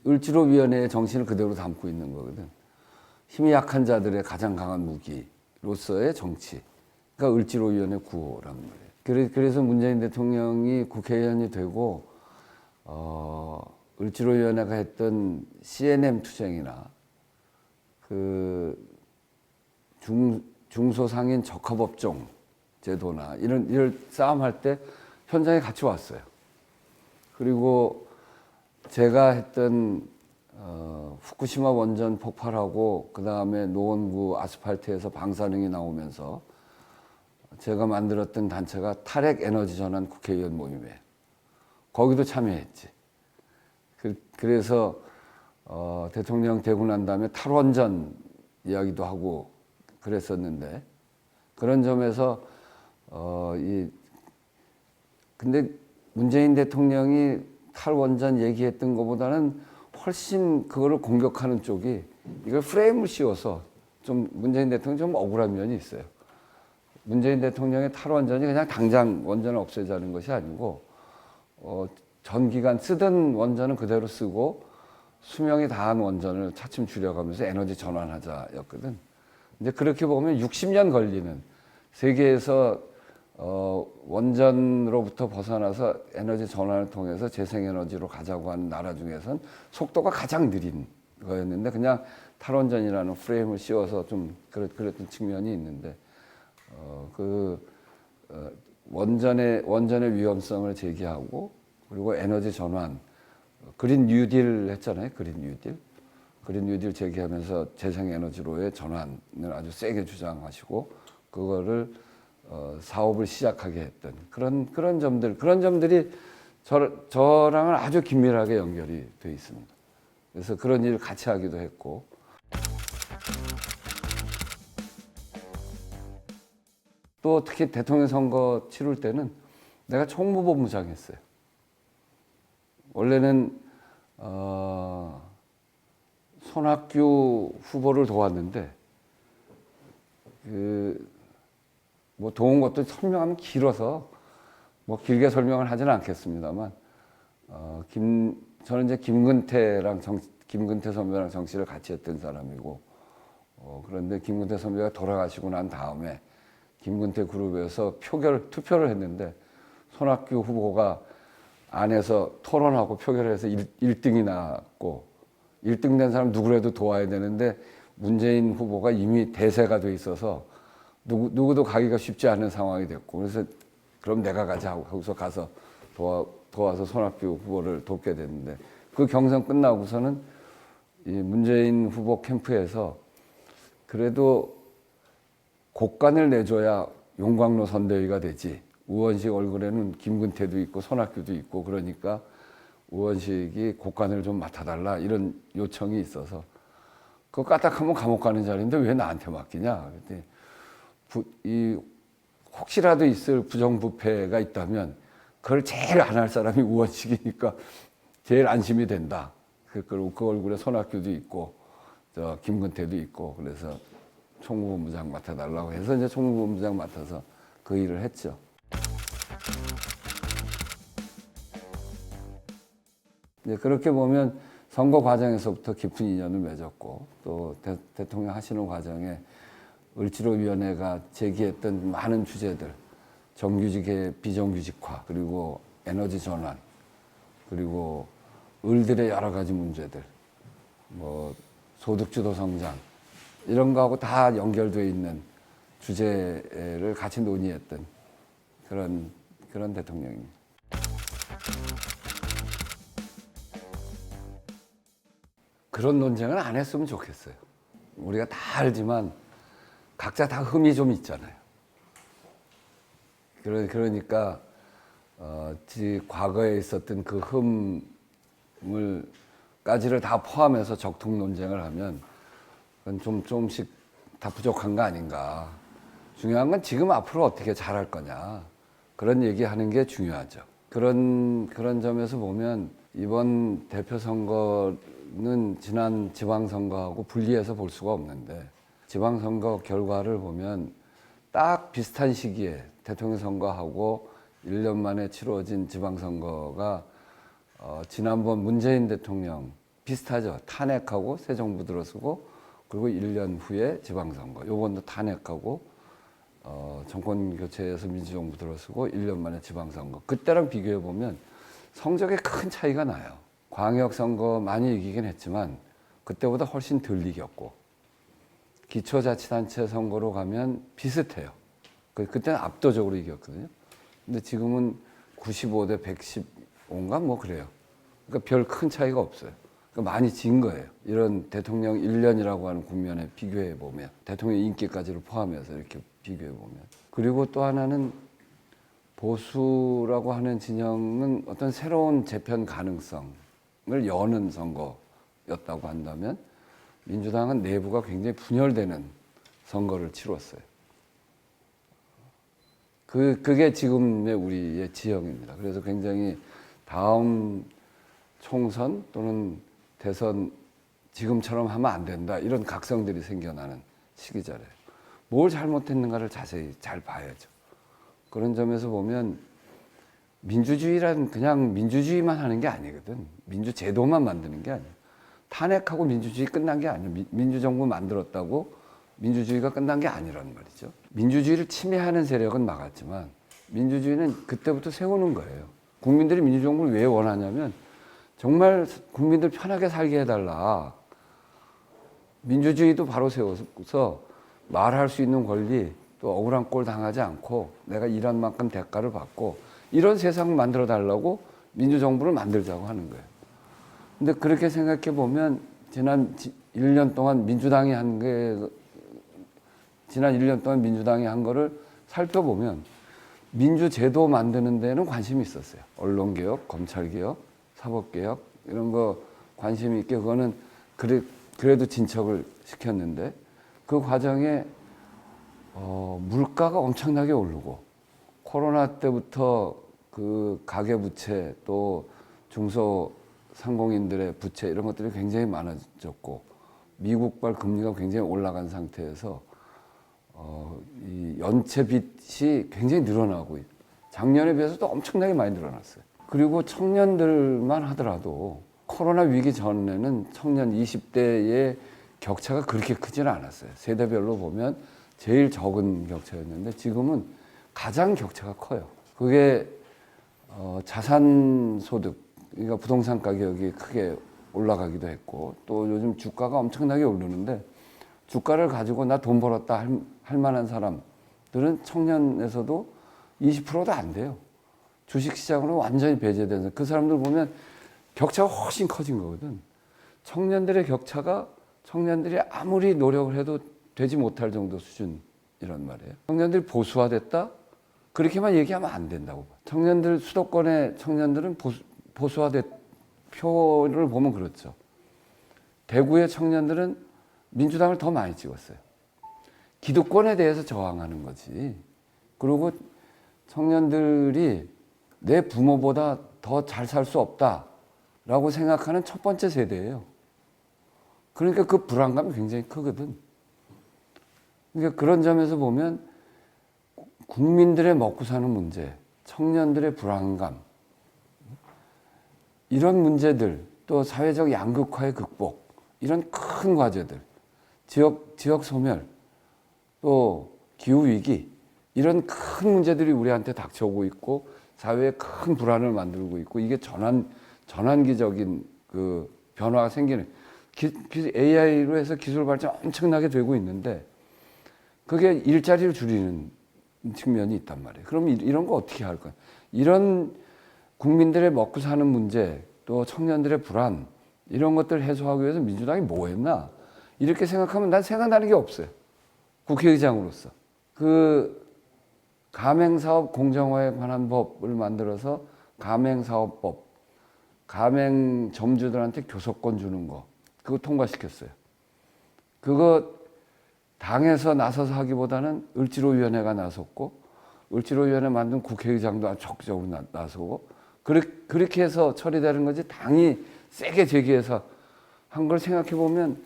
을지로위원회의 정신을 그대로 담고 있는 거거든. 힘이 약한 자들의 가장 강한 무기로서의 정치. 그러니까 을지로위원회 구호란 말이에요. 그래서 문재인 대통령이 국회의원이 되고 을지로위원회가 했던 CNM 투쟁이나 그 중소상인 적합업종 제도나 이런 싸움할 때 현장에 같이 왔어요. 그리고 제가 했던 후쿠시마 원전 폭발하고 그 다음에 노원구 아스팔트에서 방사능이 나오면서 제가 만들었던 단체가 탈핵 에너지 전환 국회의원 모임이에요. 거기도 참여했지. 그래서 대통령 되고 난 다음에 탈원전 이야기도 하고 그랬었는데 그런 점에서 근데 문재인 대통령이 탈원전 얘기했던 것보다는 훨씬 그거를 공격하는 쪽이 이걸 프레임을 씌워서 좀 문재인 대통령 좀 억울한 면이 있어요. 문재인 대통령의 탈원전이 그냥 당장 원전을 없애자는 것이 아니고 전 기간 쓰던 원전은 그대로 쓰고 수명이 다한 원전을 차츰 줄여가면서 에너지 전환하자였거든. 근데 그렇게 보면 60년 걸리는 세계에서 원전으로부터 벗어나서 에너지 전환을 통해서 재생에너지로 가자고 하는 나라 중에선 속도가 가장 느린 거였는데 그냥 탈원전이라는 프레임을 씌워서 좀 그랬던 측면이 있는데 원전의 위험성을 제기하고 그리고 에너지 전환 그린 뉴딜 했잖아요. 그린 뉴딜 제기하면서 재생에너지로의 전환을 아주 세게 주장하시고 그거를 사업을 시작하게 했던 그런 점들이 저랑은 아주 긴밀하게 연결이 돼 있습니다. 그래서 그런 일을 같이 하기도 했고 또 특히 대통령 선거 치를 때는 내가 총무본부장 했어요. 원래는 손학규 후보를 도왔는데 뭐 도운 것도 설명하면 길어서 뭐 길게 설명을 하지는 않겠습니다만 저는 이제 김근태 선배랑 정치를 같이 했던 사람이고 그런데 김근태 선배가 돌아가시고 난 다음에 김근태 그룹에서 투표를 했는데 손학규 후보가 안에서 토론하고 표결해서 1등이 나왔고 1등 된 사람 누구라도 도와야 되는데 문재인 후보가 이미 대세가 돼 있어서 누구도 가기가 쉽지 않은 상황이 됐고 그래서 그럼 내가 가자 하고서 가서 도와서 손학규 후보를 돕게 됐는데 그 경선 끝나고서는 이 문재인 후보 캠프에서 그래도 곡간을 내줘야 용광로 선대위가 되지 우원식 얼굴에는 김근태도 있고 손학규도 있고 그러니까 우원식이 곡간을 좀 맡아달라 이런 요청이 있어서 그거 까딱하면 감옥 가는 자리인데 왜 나한테 맡기냐 그랬더니 혹시라도 있을 부정부패가 있다면 그걸 제일 안 할 사람이 우원식이니까 제일 안심이 된다. 그리고 그 얼굴에 손학규도 있고 김근태도 있고 그래서 총무본부장 맡아달라고 해서 이제 총무본부장 맡아서 그 일을 했죠. 이제 그렇게 보면 선거 과정에서부터 깊은 인연을 맺었고 또 대통령 하시는 과정에 을지로위원회가 제기했던 많은 주제들 정규직의 비정규직화 그리고 에너지 전환 그리고 을들의 여러 가지 문제들, 뭐 소득주도 성장 이런 거하고 다 연결되어 있는 주제를 같이 논의했던 그런 대통령입니다. 그런 논쟁을 안 했으면 좋겠어요. 우리가 다 알지만 각자 다 흠이 좀 있잖아요. 그러니까 과거에 있었던 그 흠을까지를 다 포함해서 적통 논쟁을 하면 그건 조금씩 다 부족한 거 아닌가. 중요한 건 지금 앞으로 어떻게 잘할 거냐. 그런 얘기하는 게 중요하죠. 그런 점에서 보면 이번 대표 선거는 지난 지방선거하고 분리해서 볼 수가 없는데 지방선거 결과를 보면 딱 비슷한 시기에 대통령 선거하고 1년 만에 치러진 지방선거가 지난번 문재인 대통령 비슷하죠. 탄핵하고 새 정부 들어서고 그리고 1년 후에 지방선거. 요번도 탄핵하고 정권 교체해서 민주정부 들어서고 1년 만에 지방선거. 그때랑 비교해 보면 성적에 큰 차이가 나요. 광역선거 많이 이기긴 했지만 그때보다 훨씬 덜 이겼고 기초자치단체 선거로 가면 비슷해요. 그때는 압도적으로 이겼거든요. 근데 지금은 95대 115인가 뭐 그래요. 그러니까 별 큰 차이가 없어요. 그러니까 많이 진 거예요. 이런 대통령 1년이라고 하는 국면에 비교해 보면 대통령 인기까지를 포함해서 이렇게 비교해 보면 그리고 또 하나는 보수라고 하는 진영은 어떤 새로운 재편 가능성을 여는 선거였다고 한다면 민주당은 내부가 굉장히 분열되는 선거를 치렀어요. 그게 지금의 우리의 지형입니다. 그래서 굉장히 다음 총선 또는 대선 지금처럼 하면 안 된다. 이런 각성들이 생겨나는 시기잖아요. 뭘 잘못했는가를 자세히 잘 봐야죠. 그런 점에서 보면 민주주의란 그냥 민주주의만 하는 게 아니거든. 민주제도만 만드는 게 아니에요. 탄핵하고 민주주의 끝난 게 아니에요. 민주정부 만들었다고 민주주의가 끝난 게 아니란 말이죠. 민주주의를 침해하는 세력은 막았지만 민주주의는 그때부터 세우는 거예요. 국민들이 민주정부를 왜 원하냐면 정말 국민들 편하게 살게 해달라. 민주주의도 바로 세워서 말할 수 있는 권리 또 억울한 꼴 당하지 않고 내가 일한 만큼 대가를 받고 이런 세상을 만들어 달라고 민주정부를 만들자고 하는 거예요. 근데 그렇게 생각해 보면 지난 1년 동안 민주당이 한 거를 살펴보면 민주제도 만드는 데는 관심이 있었어요. 언론개혁, 검찰개혁, 사법개혁 이런 거 관심이 있게 그거는 그래도 진척을 시켰는데 그 과정에 물가가 엄청나게 오르고 코로나 때부터 그 가계부채 또 중소상공인들의 부채 이런 것들이 굉장히 많아졌고 미국발 금리가 굉장히 올라간 상태에서 이 연체 빚이 굉장히 늘어나고 작년에 비해서도 엄청나게 많이 늘어났어요. 그리고 청년들만 하더라도 코로나 위기 전에는 청년 20대의 격차가 그렇게 크지는 않았어요. 세대별로 보면 제일 적은 격차였는데 지금은 가장 격차가 커요. 그게 자산 소득, 그러니까 부동산 가격이 크게 올라가기도 했고 또 요즘 주가가 엄청나게 오르는데 주가를 가지고 나 돈 벌었다 할 만한 사람들은 청년에서도 20%도 안 돼요. 주식시장으로 완전히 배제돼서 그 사람들 보면 격차가 훨씬 커진 거거든. 청년들의 격차가 청년들이 아무리 노력을 해도 되지 못할 정도 수준이란 말이에요. 청년들이 보수화됐다? 그렇게만 얘기하면 안 된다고. 청년들 수도권의 청년들은 보수화됐 표를 보면 그렇죠. 대구의 청년들은 민주당을 더 많이 찍었어요. 기득권에 대해서 저항하는 거지. 그리고 청년들이 내 부모보다 더 잘 살 수 없다라고 생각하는 첫 번째 세대예요. 그러니까 그 불안감이 굉장히 크거든. 그러니까 그런 점에서 보면 국민들의 먹고 사는 문제, 청년들의 불안감, 이런 문제들, 또 사회적 양극화의 극복, 이런 큰 과제들, 지역 소멸, 또 기후위기, 이런 큰 문제들이 우리한테 닥쳐오고 있고 사회에 큰 불안을 만들고 있고 이게 전환기적인 그 변화가 생기는 AI로 해서 기술 발전 엄청나게 되고 있는데 그게 일자리를 줄이는 측면이 있단 말이에요. 그럼 이런 거 어떻게 할 거야? 이런 국민들의 먹고 사는 문제 또 청년들의 불안 이런 것들 해소하기 위해서 민주당이 뭐 했나? 이렇게 생각하면 난 생각나는 게 없어요. 국회의장으로서. 그 가맹사업 공정화에 관한 법을 만들어서 가맹사업법, 가맹점주들한테 교섭권 주는 거 그거 통과시켰어요. 그거 당에서 나서서 하기보다는 을지로위원회가 나섰고 을지로위원회 만든 국회의장도 아주 적극적으로 나서고 그렇게 해서 처리되는 거지 당이 세게 제기해서 한 걸 생각해 보면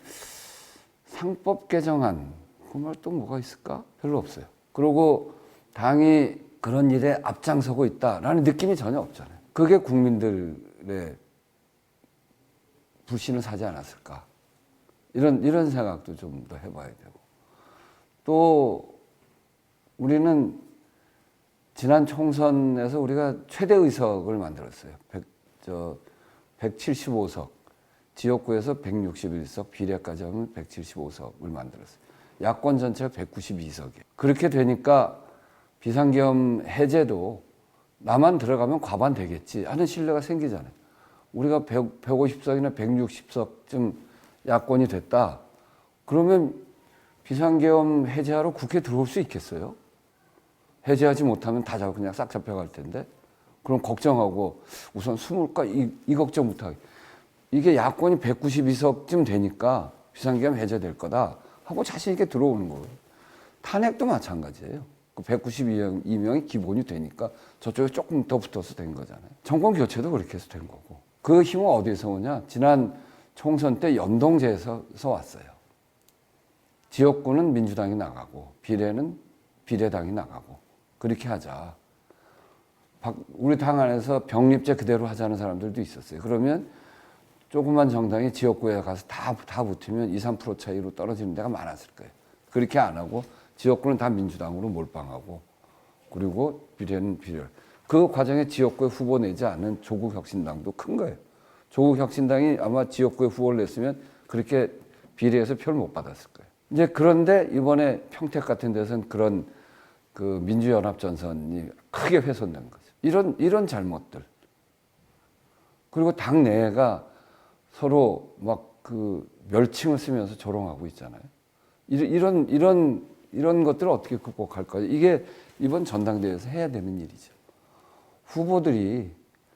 상법 개정안 그 말 또 뭐가 있을까? 별로 없어요. 그리고 당이 그런 일에 앞장서고 있다라는 느낌이 전혀 없잖아요. 그게 국민들의 불신을 사지 않았을까? 이런 생각도 좀 더 해봐야 되고. 또 우리는 지난 총선에서 우리가 최대 의석을 만들었어요. 175석. 지역구에서 161석, 비례까지 하면 175석을 만들었어요. 야권 전체가 192석이에요. 그렇게 되니까 비상계엄 해제도 나만 들어가면 과반 되겠지 하는 신뢰가 생기잖아요. 우리가 150석이나 160석쯤 야권이 됐다. 그러면 비상계엄 해제하러 국회 들어올 수 있겠어요? 해제하지 못하면 다 그냥 싹 잡혀갈 텐데. 그럼 걱정하고 우선 숨을까 이 걱정부터 하게. 이게 야권이 192석쯤 되니까 비상계엄 해제될 거다 하고 자신 있게 들어오는 거예요. 탄핵도 마찬가지예요. 그 192명이 기본이 되니까 저쪽에 조금 더 붙어서 된 거잖아요. 정권 교체도 그렇게 해서 된 거고. 그 힘은 어디서 오냐? 지난 총선 때 연동제에서 왔어요. 지역구는 민주당이 나가고 비례는 비례당이 나가고 그렇게 하자. 우리 당 안에서 병립제 그대로 하자는 사람들도 있었어요. 그러면 조그만 정당이 지역구에 가서 다 붙으면 2, 3% 차이로 떨어지는 데가 많았을 거예요. 그렇게 안 하고 지역구는 다 민주당으로 몰빵하고 그리고 비례는 비례. 그 과정에 지역구에 후보 내지 않은 조국혁신당도 큰 거예요. 조국혁신당이 아마 지역구에 후보를 냈으면 그렇게 비례해서 표를 못 받았을 거예요. 이제 그런데 이번에 평택 같은 데서는 그런 그 민주연합전선이 크게 훼손된 거죠. 이런 잘못들. 그리고 당 내가 서로 막 그 멸칭을 쓰면서 조롱하고 있잖아요. 이런 것들을 어떻게 극복할 거예요? 이게 이번 전당대회에서 해야 되는 일이죠. 후보들이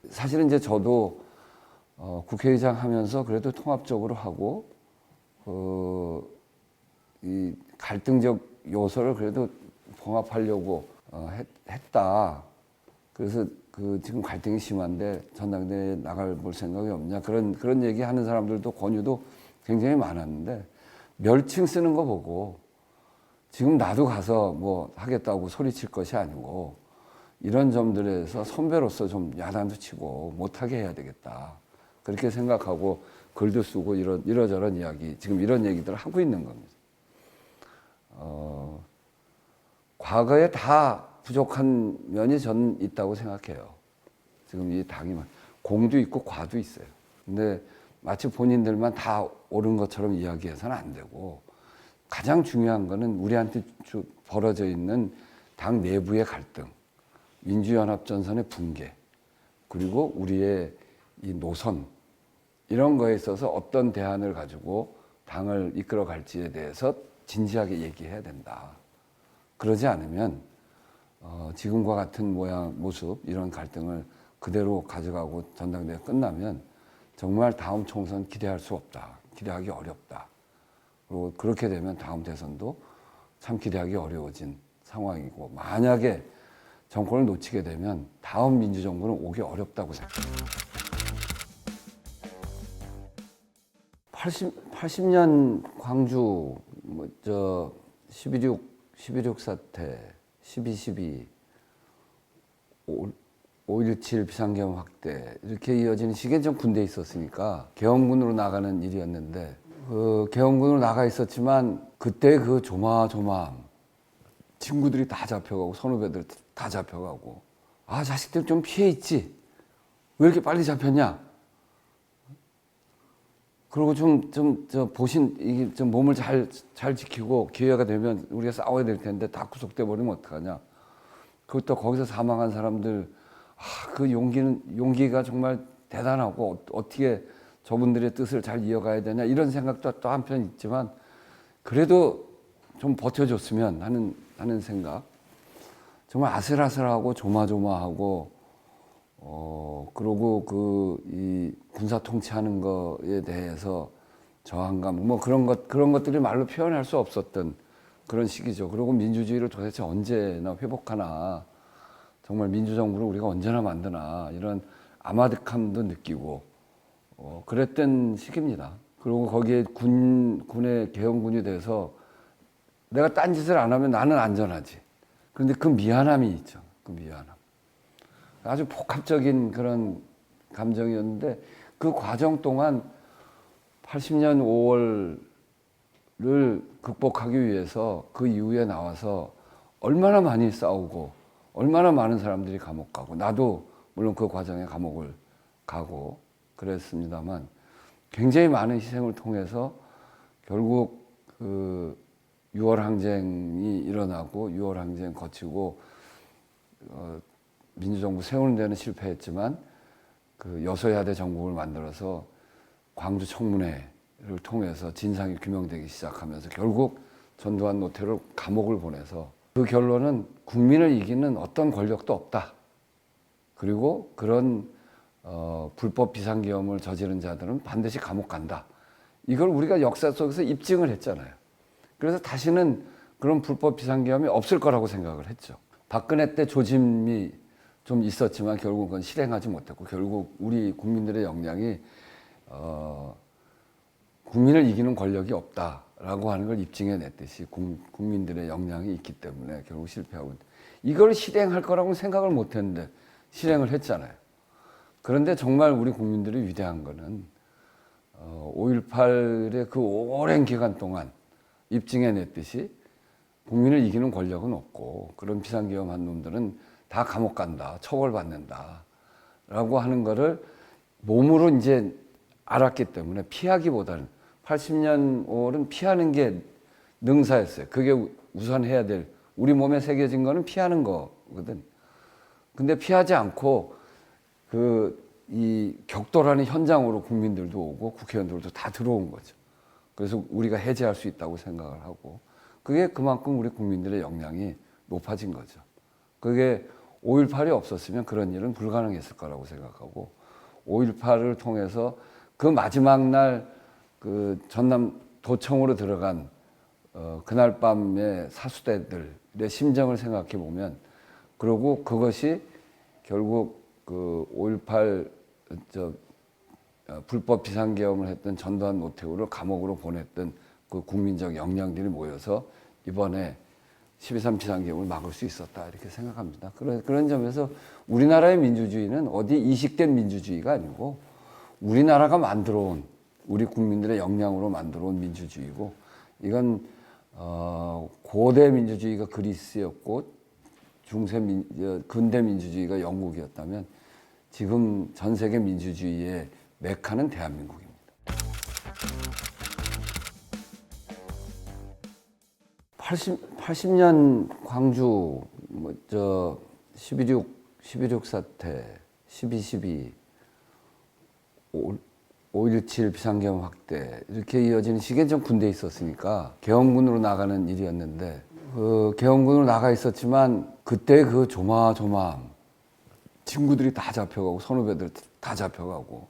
사실은 이제 저도 국회의장 하면서 그래도 통합적으로 하고 이 갈등적 요소를 그래도 봉합하려고 했다. 그래서 지금 갈등이 심한데 전당대회에 나갈 볼 생각이 없냐 그런 얘기 하는 사람들도 권유도 굉장히 많았는데 멸칭 쓰는 거 보고 지금 나도 가서 뭐 하겠다고 소리칠 것이 아니고 이런 점들에서 선배로서 좀 야단도 치고 못하게 해야 되겠다. 그렇게 생각하고 글도 쓰고 이러저런 이야기 지금 이런 얘기들을 하고 있는 겁니다. 과거에 다 부족한 면이 저는 있다고 생각해요. 지금 이 당이 공도 있고 과도 있어요. 근데 마치 본인들만 다 옳은 것처럼 이야기해서는 안 되고 가장 중요한 거는 우리한테 벌어져 있는 당 내부의 갈등, 민주연합전선의 붕괴, 그리고 우리의 이 노선 이런 거에 있어서 어떤 대안을 가지고 당을 이끌어 갈지에 대해서 진지하게 얘기해야 된다. 그러지 않으면 지금과 같은 모습 이런 갈등을 그대로 가져가고 전당대회 끝나면 정말 다음 총선 기대할 수 없다. 기대하기 어렵다. 그리고 그렇게 되면 다음 대선도 참 기대하기 어려워진 상황이고 만약에 정권을 놓치게 되면 다음 민주정부는 오기 어렵다고 생각합니다. 80년 광주 12.6 사태 12.12 5.17 비상계엄 확대 이렇게 이어지는 시기에 전 군대에 있었으니까 계엄군으로 나가는 일이었는데 그 계엄군으로 나가 있었지만 그때 그 조마조마함 친구들이 다 잡혀가고 선후배들 다 잡혀가고 자식들 좀 피해 있지 왜 이렇게 빨리 잡혔냐 그리고 저 이게 좀 몸을 잘 지키고 기회가 되면 우리가 싸워야 될 텐데 다 구속돼 버리면 어떡하냐. 그것도 거기서 사망한 사람들, 그 용기가 정말 대단하고 어떻게 저분들의 뜻을 잘 이어가야 되냐 이런 생각도 또 한편 있지만 그래도 좀 버텨줬으면 하는 생각. 정말 아슬아슬하고 조마조마하고 그러고 이 군사 통치하는 거에 대해서 저항감 뭐 그런 것들이 말로 표현할 수 없었던 그런 시기죠. 그리고 민주주의를 도대체 언제나 회복하나, 정말 민주정부를 우리가 언제나 만드나 이런 아마득함도 느끼고 그랬던 시기입니다. 그리고 거기에 군의 계엄군이 돼서 내가 딴짓을 안 하면 나는 안전하지. 그런데 그 미안함이 있죠. 그 미안함. 아주 복합적인 그런 감정이었는데 그 과정 동안 80년 5월을 극복하기 위해서 그 이후에 나와서 얼마나 많이 싸우고 얼마나 많은 사람들이 감옥 가고 나도 물론 그 과정에 감옥을 가고 그랬습니다만 굉장히 많은 희생을 통해서 결국 그 6월 항쟁이 일어나고 6월 항쟁 거치고 민주정부 세우는 데는 실패했지만 그 여소야대 정국을 만들어서 광주 청문회를 통해서 진상이 규명되기 시작하면서 결국 전두환 노태우를 감옥을 보내서 그 결론은 국민을 이기는 어떤 권력도 없다. 그리고 그런 불법 비상계엄을 저지른 자들은 반드시 감옥 간다. 이걸 우리가 역사 속에서 입증을 했잖아요. 그래서 다시는 그런 불법 비상계엄이 없을 거라고 생각을 했죠. 박근혜 때 조짐이 좀 있었지만 결국 그건 실행하지 못했고 결국 우리 국민들의 역량이 국민을 이기는 권력이 없다라고 하는 걸 입증해냈듯이 국민들의 역량이 있기 때문에 결국 실패하고 있다. 이걸 실행할 거라고 생각을 못했는데 실행을 했잖아요. 그런데 정말 우리 국민들이 위대한 거는 5.18의 그 오랜 기간 동안 입증해냈듯이 국민을 이기는 권력은 없고 그런 비상계엄한 놈들은 다 감옥 간다, 처벌받는다 라고 하는 거를 몸으로 이제 알았기 때문에 피하기보다는 80년 5월은 피하는 게 능사였어요. 그게 우선 해야 될, 우리 몸에 새겨진 거는 피하는 거거든. 근데 피하지 않고 이 격돌하는 현장으로 국민들도 오고 국회의원들도 다 들어온 거죠. 그래서 우리가 해제할 수 있다고 생각을 하고 그게 그만큼 우리 국민들의 역량이 높아진 거죠. 그게 5.18이 없었으면 그런 일은 불가능했을 거라고 생각하고 5.18을 통해서 그 마지막 날 그 전남 도청으로 들어간 그날 밤의 사수대들의 심정을 생각해 보면 그리고 그것이 결국 그 5.18 불법 비상계엄을 했던 전두환 노태우를 감옥으로 보냈던 그 국민적 역량들이 모여서 이번에 12.3 비상계엄을 막을 수 있었다 이렇게 생각합니다. 그런 점에서 우리나라의 민주주의는 어디 이식된 민주주의가 아니고 우리나라가 만들어온 우리 국민들의 역량으로 만들어온 민주주의고 이건 고대 민주주의가 그리스였고 근대 민주주의가 영국이었다면 지금 전 세계 민주주의의 메카는 대한민국입니다. 80년 광주 11.6 사태, 12.12, 5.17 비상계엄 확대 이렇게 이어지는 시기엔 좀 군대에 있었으니까 계엄군으로 나가는 일이었는데 그 계엄군으로 나가 있었지만 그때 그 조마조마함 친구들이 다 잡혀가고 선후배들 다 잡혀가고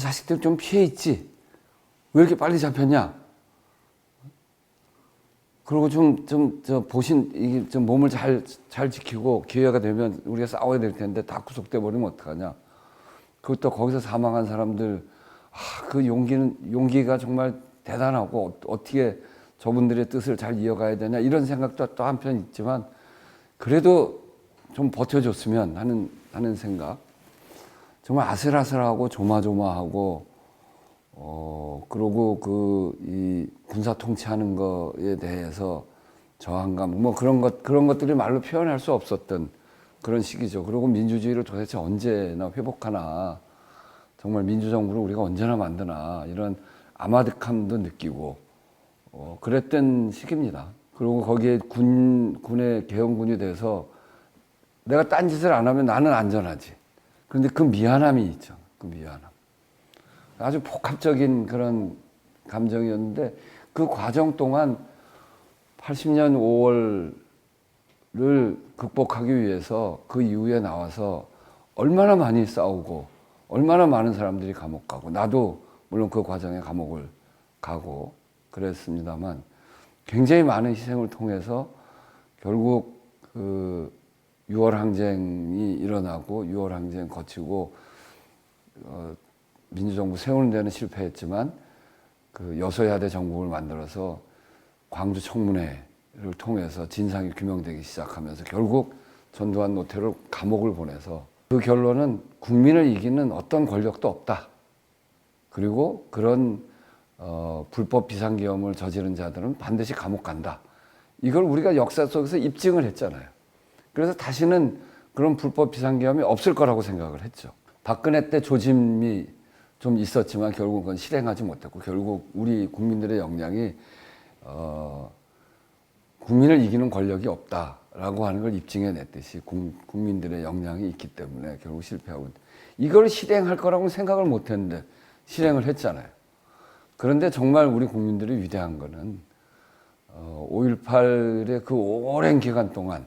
자식들 좀 피해 있지 왜 이렇게 빨리 잡혔냐 그리고 이게 좀 몸을 잘 지키고 기회가 되면 우리가 싸워야 될 텐데 다 구속돼 버리면 어떡하냐. 그것도 거기서 사망한 사람들, 그 용기가 정말 대단하고 어떻게 저분들의 뜻을 잘 이어가야 되냐 이런 생각도 또 한편 있지만 그래도 좀 버텨줬으면 하는 생각. 정말 아슬아슬하고 조마조마하고 그러고 이 군사 통치하는 거에 대해서 저항감 뭐 그런 것들이 말로 표현할 수 없었던 그런 시기죠. 그리고 민주주의를 도대체 언제나 회복하나, 정말 민주정부를 우리가 언제나 만드나 이런 아마득함도 느끼고 그랬던 시기입니다. 그리고 거기에 군의 계엄군이 돼서 내가 딴짓을 안 하면 나는 안전하지. 그런데 그 미안함이 있죠. 그 미안함. 아주 복합적인 그런 감정이었는데 그 과정 동안 80년 5월을 극복하기 위해서 그 이후에 나와서 얼마나 많이 싸우고 얼마나 많은 사람들이 감옥 가고 나도 물론 그 과정에 감옥을 가고 그랬습니다만 굉장히 많은 희생을 통해서 결국 그 6월 항쟁이 일어나고 6월 항쟁 거치고 민주정부 세우는 데는 실패했지만 그 여소야대 정국을 만들어서 광주 청문회를 통해서 진상이 규명되기 시작하면서 결국 전두환 노태우를 감옥을 보내서 그 결론은 국민을 이기는 어떤 권력도 없다. 그리고 그런 불법 비상계엄을 저지른 자들은 반드시 감옥 간다. 이걸 우리가 역사 속에서 입증을 했잖아요. 그래서 다시는 그런 불법 비상계엄이 없을 거라고 생각을 했죠. 박근혜 때 조짐이 좀 있었지만 결국 그건 실행하지 못했고 결국 우리 국민들의 역량이 국민을 이기는 권력이 없다라고 하는 걸 입증해냈듯이 국민들의 역량이 있기 때문에 결국 실패하고 이걸 실행할 거라고 생각을 못했는데 실행을 했잖아요. 그런데 정말 우리 국민들이 위대한 거는 5.18의 그 오랜 기간 동안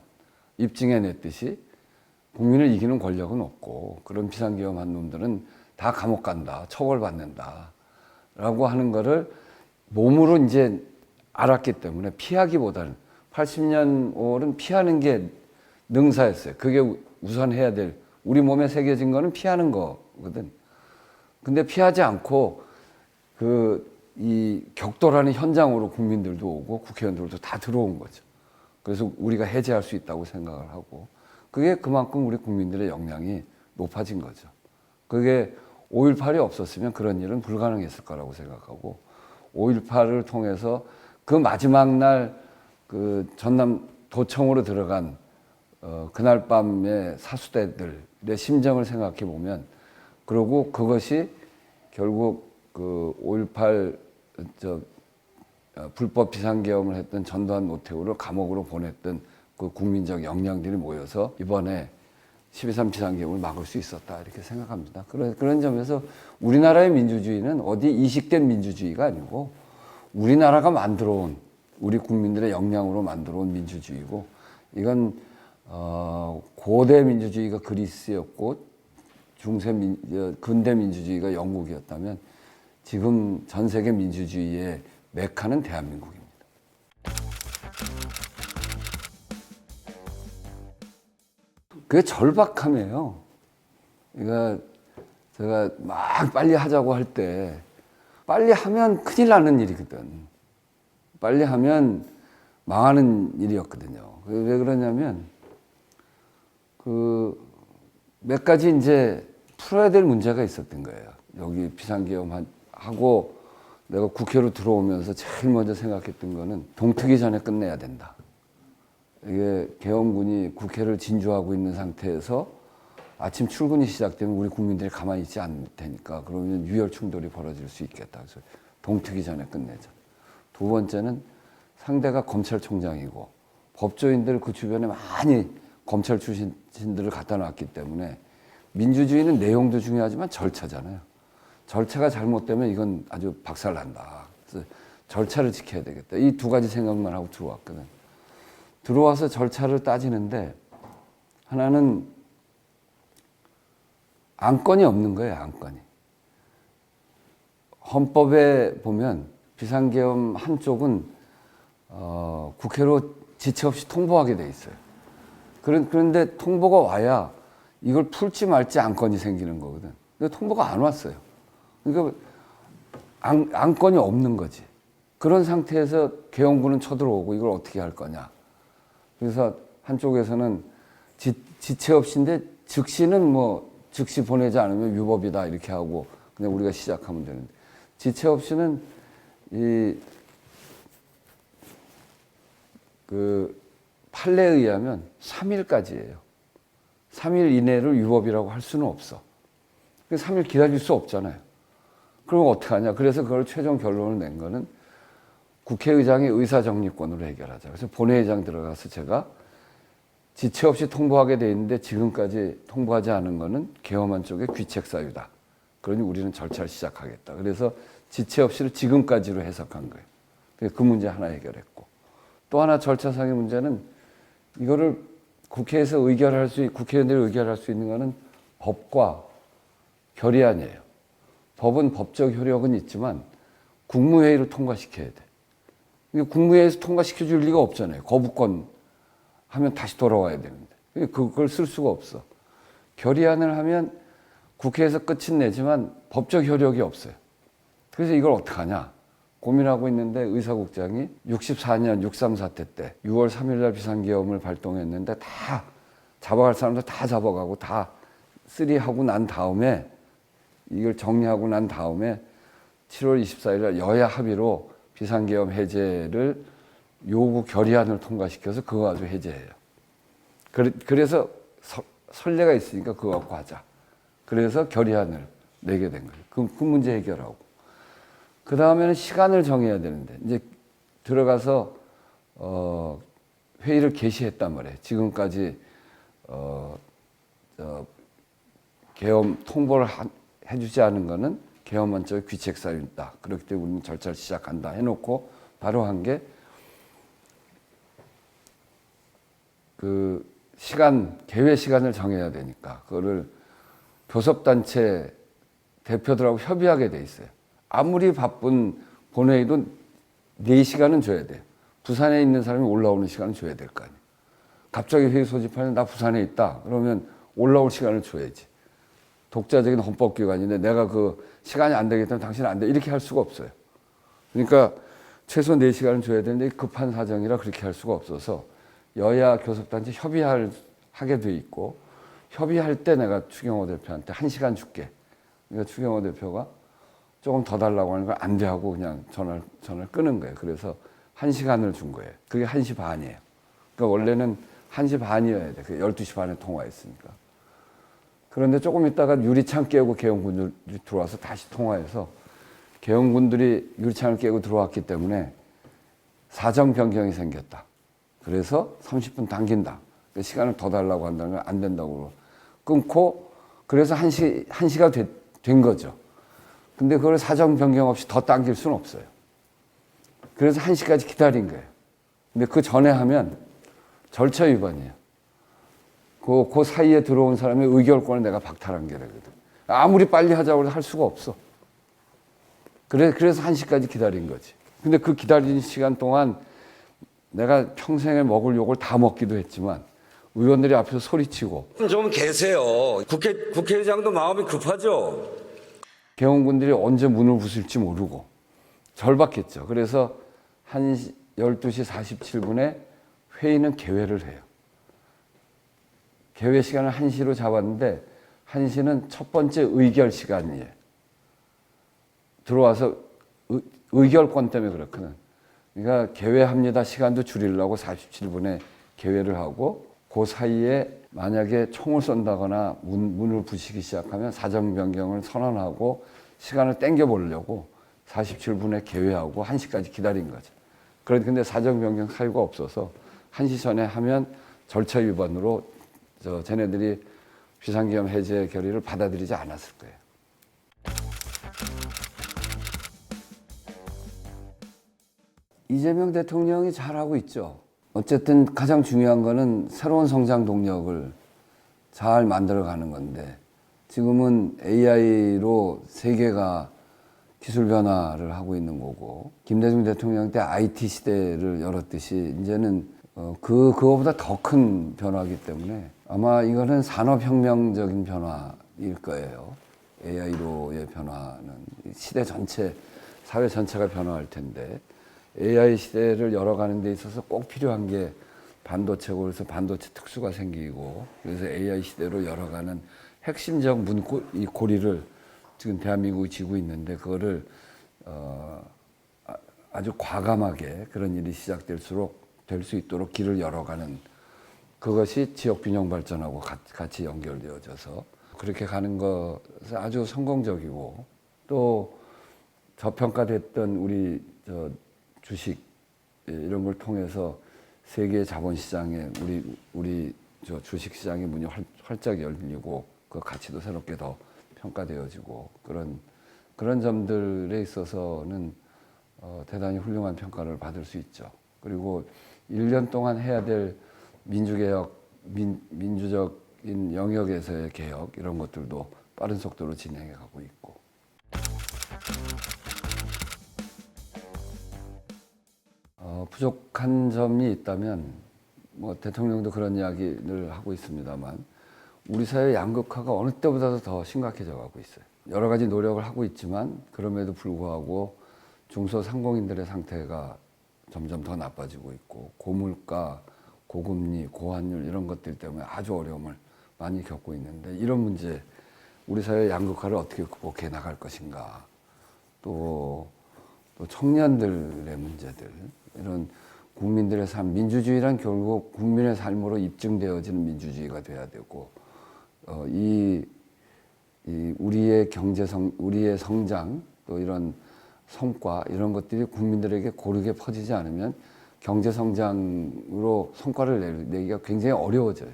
입증해냈듯이 국민을 이기는 권력은 없고 그런 비상계엄한 놈들은 다 감옥 간다, 처벌받는다 라고 하는 거를 몸으로 이제 알았기 때문에 피하기보다는 80년 5월은 피하는 게 능사였어요. 그게 우선 해야 될 우리 몸에 새겨진 거는 피하는 거거든. 근데 피하지 않고 이 격돌하는 현장으로 국민들도 오고 국회의원들도 다 들어온 거죠. 그래서 우리가 해제할 수 있다고 생각을 하고 그게 그만큼 우리 국민들의 역량이 높아진 거죠. 그게 5.18이 없었으면 그런 일은 불가능했을 거라고 생각하고 5.18을 통해서 그 마지막 날 그 전남 도청으로 들어간 그날 밤의 사수대들의 심정을 생각해 보면 그리고 그것이 결국 그 5.18 불법 비상계엄을 했던 전두환 노태우를 감옥으로 보냈던 그 국민적 역량들이 모여서 이번에 12.3 비상계엄을 막을 수 있었다 이렇게 생각합니다. 그런 점에서 우리나라의 민주주의는 어디 이식된 민주주의가 아니고 우리나라가 만들어온 우리 국민들의 역량으로 만들어온 민주주의고 이건 고대 민주주의가 그리스였고 근대 민주주의가 영국이었다면 지금 전 세계 민주주의의 메카는 대한민국입니다. 그게 절박함이에요. 그러니까 제가 막 빨리 하자고 할 때 빨리 하면 큰일 나는 일이거든. 빨리 하면 망하는 일이었거든요. 왜 그러냐면 몇 가지 이제 풀어야 될 문제가 있었던 거예요. 여기 비상계엄 하고 내가 국회로 들어오면서 제일 먼저 생각했던 거는 동트기 전에 끝내야 된다. 이게 계엄군이 국회를 진주하고 있는 상태에서 아침 출근이 시작되면 우리 국민들이 가만히 있지 않을 테니까 그러면 유혈 충돌이 벌어질 수 있겠다. 그래서 동트기 전에 끝내자. 두 번째는 상대가 검찰총장이고 법조인들 그 주변에 많이 검찰 출신들을 갖다 놨기 때문에 민주주의는 내용도 중요하지만 절차잖아요. 절차가 잘못되면 이건 아주 박살난다. 그래서 절차를 지켜야 되겠다. 이 두 가지 생각만 하고 들어왔거든. 들어와서 절차를 따지는데 하나는 안건이 없는 거예요. 안건이. 헌법에 보면 비상계엄 한쪽은 국회로 지체 없이 통보하게 돼 있어요. 그런데 통보가 와야 이걸 풀지 말지 안건이 생기는 거거든. 근데 통보가 안 왔어요. 그러니까 안건이 없는 거지. 그런 상태에서 계엄군은 쳐들어오고 이걸 어떻게 할 거냐. 그래서 한쪽에서는 지체 없이인데 즉시는 즉시 보내지 않으면 위법이다 이렇게 하고 그냥 우리가 시작하면 되는데 지체 없이는 그 판례에 의하면 3일까지예요. 3일 이내를 위법이라고 할 수는 없어. 3일 기다릴 수 없잖아요. 그럼 어떡하냐. 그래서 그걸 최종 결론을 낸 거는 국회의장이 의사정리권으로 해결하자. 그래서 본회의장 들어가서 제가 지체 없이 통보하게 돼 있는데 지금까지 통보하지 않은 거는 계엄한 쪽의 귀책 사유다. 그러니 우리는 절차를 시작하겠다. 그래서 지체 없이를 지금까지로 해석한 거예요. 그 문제 하나 해결했고. 또 하나 절차상의 문제는 이거를 국회에서 국회의원들이 의결할 수 있는 거는 법과 결의안이에요. 법은 법적 효력은 있지만 국무회의를 통과시켜야 돼. 국무회의에서 통과시켜 줄 리가 없잖아요. 거부권 하면 다시 돌아와야 되는데. 그걸 쓸 수가 없어. 결의안을 하면 국회에서 끝은 내지만 법적 효력이 없어요. 그래서 이걸 어떡하냐 고민하고 있는데 의사국장이 64년 6.3 사태 때 6월 3일 날 비상계엄을 발동했는데 다 잡아갈 사람들 다 잡아가고 다 쓰리하고 난 다음에 이걸 정리하고 난 다음에 7월 24일 날 여야 합의로 비상계엄 해제를 요구 결의안을 통과시켜서 그거 가지고 해제해요. 그래서 선례가 있으니까 그거 갖고 하자. 그래서 결의안을 내게 된 거예요. 그 문제 해결하고. 그 다음에는 시간을 정해야 되는데 이제 들어가서 회의를 개시했단 말이에요. 지금까지 계엄 통보를 해주지 않은 거는 계엄한 쪽의 귀책 사유다. 그렇기 때문에 우리는 절차를 시작한다 해놓고 바로 한 게 그 개회 시간을 정해야 되니까 그거를 교섭단체 대표들하고 협의하게 돼 있어요. 아무리 바쁜 본회의도 4시간은 줘야 돼요. 부산에 있는 사람이 올라오는 시간은 줘야 될 거 아니에요. 갑자기 회의 소집하는데 나 부산에 있다. 그러면 올라올 시간을 줘야지. 독자적인 헌법기관인데 내가 그 시간이 안 되기 때문에 당신은 안 돼. 이렇게 할 수가 없어요. 그러니까 최소 4시간은 줘야 되는데 급한 사정이라 그렇게 할 수가 없어서 여야 교섭단체 하게 돼 있고 협의할 때 내가 추경호 대표한테 1시간 줄게. 그러니까 추경호 대표가 조금 더 달라고 하는 걸 안 돼 하고 그냥 전화를 끄는 거예요. 그래서 1시간을 준 거예요. 그게 1시 반이에요. 그러니까 원래는 1시 반이어야 돼. 12시 반에 통화했으니까. 그런데 조금 있다가 유리창 깨고 계엄군들이 들어와서 다시 통화해서 계엄군들이 유리창을 깨고 들어왔기 때문에 사정 변경이 생겼다. 그래서 30분 당긴다. 시간을 더 달라고 한다는 건 안 된다고 끊고 그래서 1시가 된 거죠. 근데 그걸 사정 변경 없이 더 당길 수는 없어요. 그래서 1시까지 기다린 거예요. 근데 그 전에 하면 절차 위반이에요. 그 사이에 들어온 사람의 의결권을 내가 박탈한 게 되거든. 아무리 빨리 하자고 해도 할 수가 없어. 그래서 1시까지 기다린 거지. 근데 그 기다리는 시간 동안 내가 평생에 먹을 욕을 다 먹기도 했지만 의원들이 앞에서 소리치고 좀 계세요. 국회의장도 마음이 급하죠. 계엄군들이 언제 문을 부술지 모르고 절박했죠. 그래서 12시 47분에 회의는 개회를 해요. 개회 시간을 1시로 잡았는데 1시는 첫 번째 의결 시간이에요. 들어와서 의결권 때문에 그렇거든. 그러니까 개회합니다 시간도 줄이려고 47분에 개회를 하고 그 사이에 만약에 총을 쏜다거나 문을 부시기 시작하면 사정 변경을 선언하고 시간을 땡겨 보려고 47분에 개회하고 1시까지 기다린 거죠. 그런데 사정 변경 사유가 없어서 1시 전에 하면 절차 위반으로 쟤네들이 비상계엄 해제 결의를 받아들이지 않았을 거예요. 이재명 대통령이 잘하고 있죠. 어쨌든 가장 중요한 거는 새로운 성장 동력을 잘 만들어가는 건데 지금은 AI로 세계가 기술 변화를 하고 있는 거고 김대중 대통령 때 IT 시대를 열었듯이 이제는 그거보다 더 큰 변화이기 때문에 아마 이거는 산업혁명적인 변화일 거예요. AI로의 변화는 시대 전체, 사회 전체가 변화할 텐데 AI 시대를 열어가는 데 있어서 꼭 필요한 게 반도체고 그래서 반도체 특수가 생기고 그래서 AI 시대로 열어가는 핵심적 이 고리를 지금 대한민국이 쥐고 있는데 그거를 아주 과감하게 그런 일이 시작될수록 될 수 있도록 길을 열어가는 그것이 지역균형 발전하고 같이 연결되어져서 그렇게 가는 것은 아주 성공적이고 또 저평가됐던 우리 주식 이런 걸 통해서 세계 자본시장에 우리 주식 시장의 문이 활짝 열리고 그 가치도 새롭게 더 평가되어지고 그런 점들에 있어서는 대단히 훌륭한 평가를 받을 수 있죠. 그리고 1년 동안 해야 될 민주개혁, 민주적인 영역에서의 개혁 이런 것들도 빠른 속도로 진행해 가고 있고. 부족한 점이 있다면 뭐 대통령도 그런 이야기를 하고 있습니다만 우리 사회 양극화가 어느 때보다도 더 심각해져 가고 있어요. 여러 가지 노력을 하고 있지만 그럼에도 불구하고 중소상공인들의 상태가 점점 더 나빠지고 있고 고물가, 고금리, 고환율 이런 것들 때문에 아주 어려움을 많이 겪고 있는데 이런 문제, 우리 사회 양극화를 어떻게 극복해 나갈 것인가, 또 청년들의 문제들, 이런 국민들의 삶, 민주주의란 결국 국민의 삶으로 입증되어지는 민주주의가 돼야 되고 우리의 우리의 성장, 또 이런 성과 이런 것들이 국민들에게 고르게 퍼지지 않으면 경제 성장으로 성과를 내기가 굉장히 어려워져요.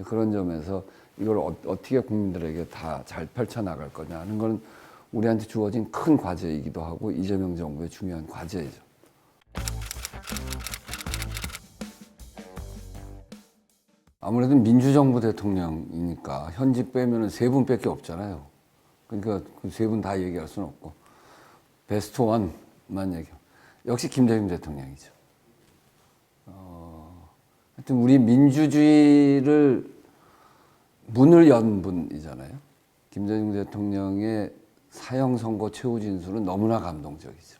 그런 점에서 이걸 어떻게 국민들에게 다 잘 펼쳐나갈 거냐 하는 건 우리한테 주어진 큰 과제이기도 하고 이재명 정부의 중요한 과제이죠. 아무래도 민주정부 대통령이니까 현직 빼면은 3분밖에 없잖아요. 그러니까 그 3분 다 얘기할 수는 없고 베스트 원만 얘기하면 역시 김대중 대통령이죠. 하여튼 우리 민주주의를 문을 연 분이잖아요. 김대중 대통령의 사형 선고 최후 진술은 너무나 감동적이죠.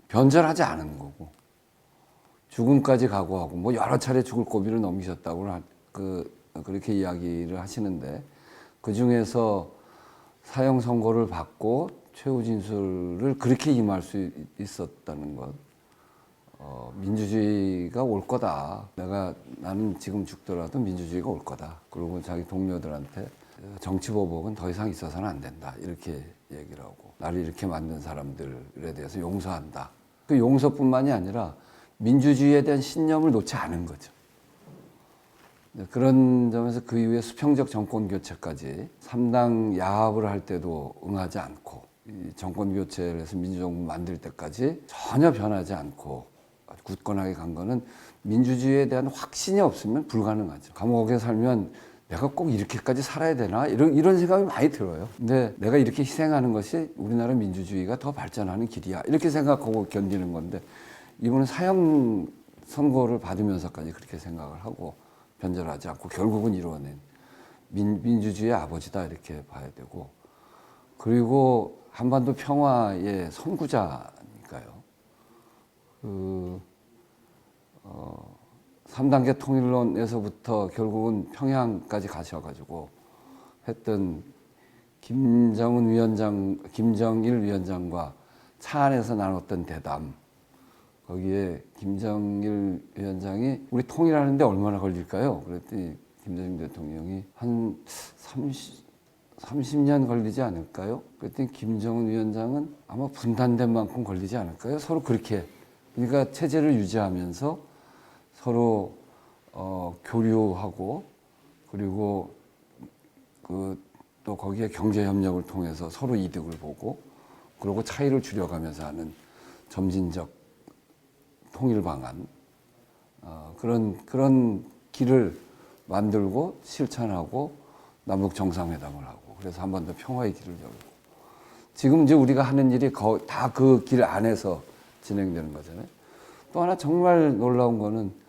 변절하지 않은 거고 죽음까지 각오하고 뭐 여러 차례 죽을 고비를 넘기셨다고 그렇게 이야기를 하시는데 그 중에서 사형 선고를 받고 최후 진술을 그렇게 임할 수 있었다는 것, 민주주의가 올 거다. 나는 지금 죽더라도 민주주의가 올 거다. 그리고 자기 동료들한테 정치보복은 더 이상 있어서는 안 된다. 이렇게 얘기를 하고 나를 이렇게 만든 사람들에 대해서 용서한다. 그 용서뿐만이 아니라 민주주의에 대한 신념을 놓지 않은 거죠. 그런 점에서 그 이후에 수평적 정권 교체까지 3당 야합을 할 때도 응하지 않고 이 정권 교체를 해서 민주정부 만들 때까지 전혀 변하지 않고 굳건하게 간 거는 민주주의에 대한 확신이 없으면 불가능하죠. 감옥에 살면 내가 꼭 이렇게까지 살아야 되나? 이런 생각이 많이 들어요. 근데 내가 이렇게 희생하는 것이 우리나라 민주주의가 더 발전하는 길이야. 이렇게 생각하고 견디는 건데 이분은 사형 선고를 받으면서까지 그렇게 생각을 하고 변절하지 않고 결국은 이루어낸 민주주의의 아버지다 이렇게 봐야 되고, 그리고 한반도 평화의 선구자니까요. 3단계 통일론에서부터 결국은 평양까지 가셔가지고 했던 김정일 위원장과 차 안에서 나눴던 대담, 거기에 김정일 위원장이 우리 통일하는데 얼마나 걸릴까요? 그랬더니 김대중 대통령이 한 30년 걸리지 않을까요? 그랬더니 김정은 위원장은 아마 분단된 만큼 걸리지 않을까요? 서로 그렇게, 그러니까 체제를 유지하면서 서로 교류하고, 그리고 또 거기에 경제 협력을 통해서 서로 이득을 보고, 그리고 차이를 줄여가면서 하는 점진적 통일 방안, 그런 길을 만들고 실천하고 남북 정상회담을 하고, 그래서 한반도 평화의 길을 열고, 지금 이제 우리가 하는 일이 다 그 길 안에서 진행되는 거잖아요. 또 하나 정말 놀라운 거는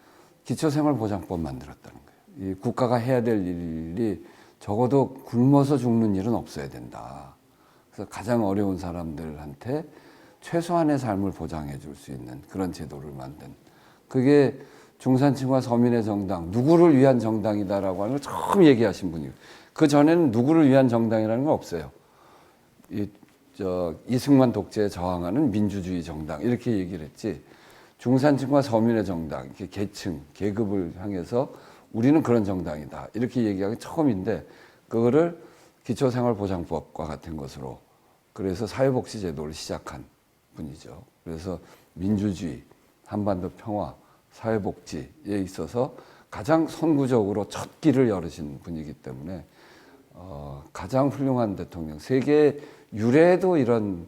기초생활보장법 만들었다는 거예요. 이 국가가 해야 될 일이 적어도 굶어서 죽는 일은 없어야 된다. 그래서 가장 어려운 사람들한테 최소한의 삶을 보장해 줄 수 있는 그런 제도를 만든, 그게 중산층과 서민의 정당, 누구를 위한 정당이다라고 하는 걸 처음 얘기하신 분이에요. 그 전에는 누구를 위한 정당이라는 건 없어요. 이승만 독재에 저항하는 민주주의 정당 이렇게 얘기를 했지, 중산층과 서민의 정당, 이렇게 계층, 계급을 향해서 우리는 그런 정당이다 이렇게 얘기하기 처음인데, 그거를 기초생활보장법과 같은 것으로 그래서 사회복지제도를 시작한 분이죠. 그래서 민주주의, 한반도 평화, 사회복지에 있어서 가장 선구적으로 첫 길을 열으신 분이기 때문에 가장 훌륭한 대통령, 세계 유례도 이런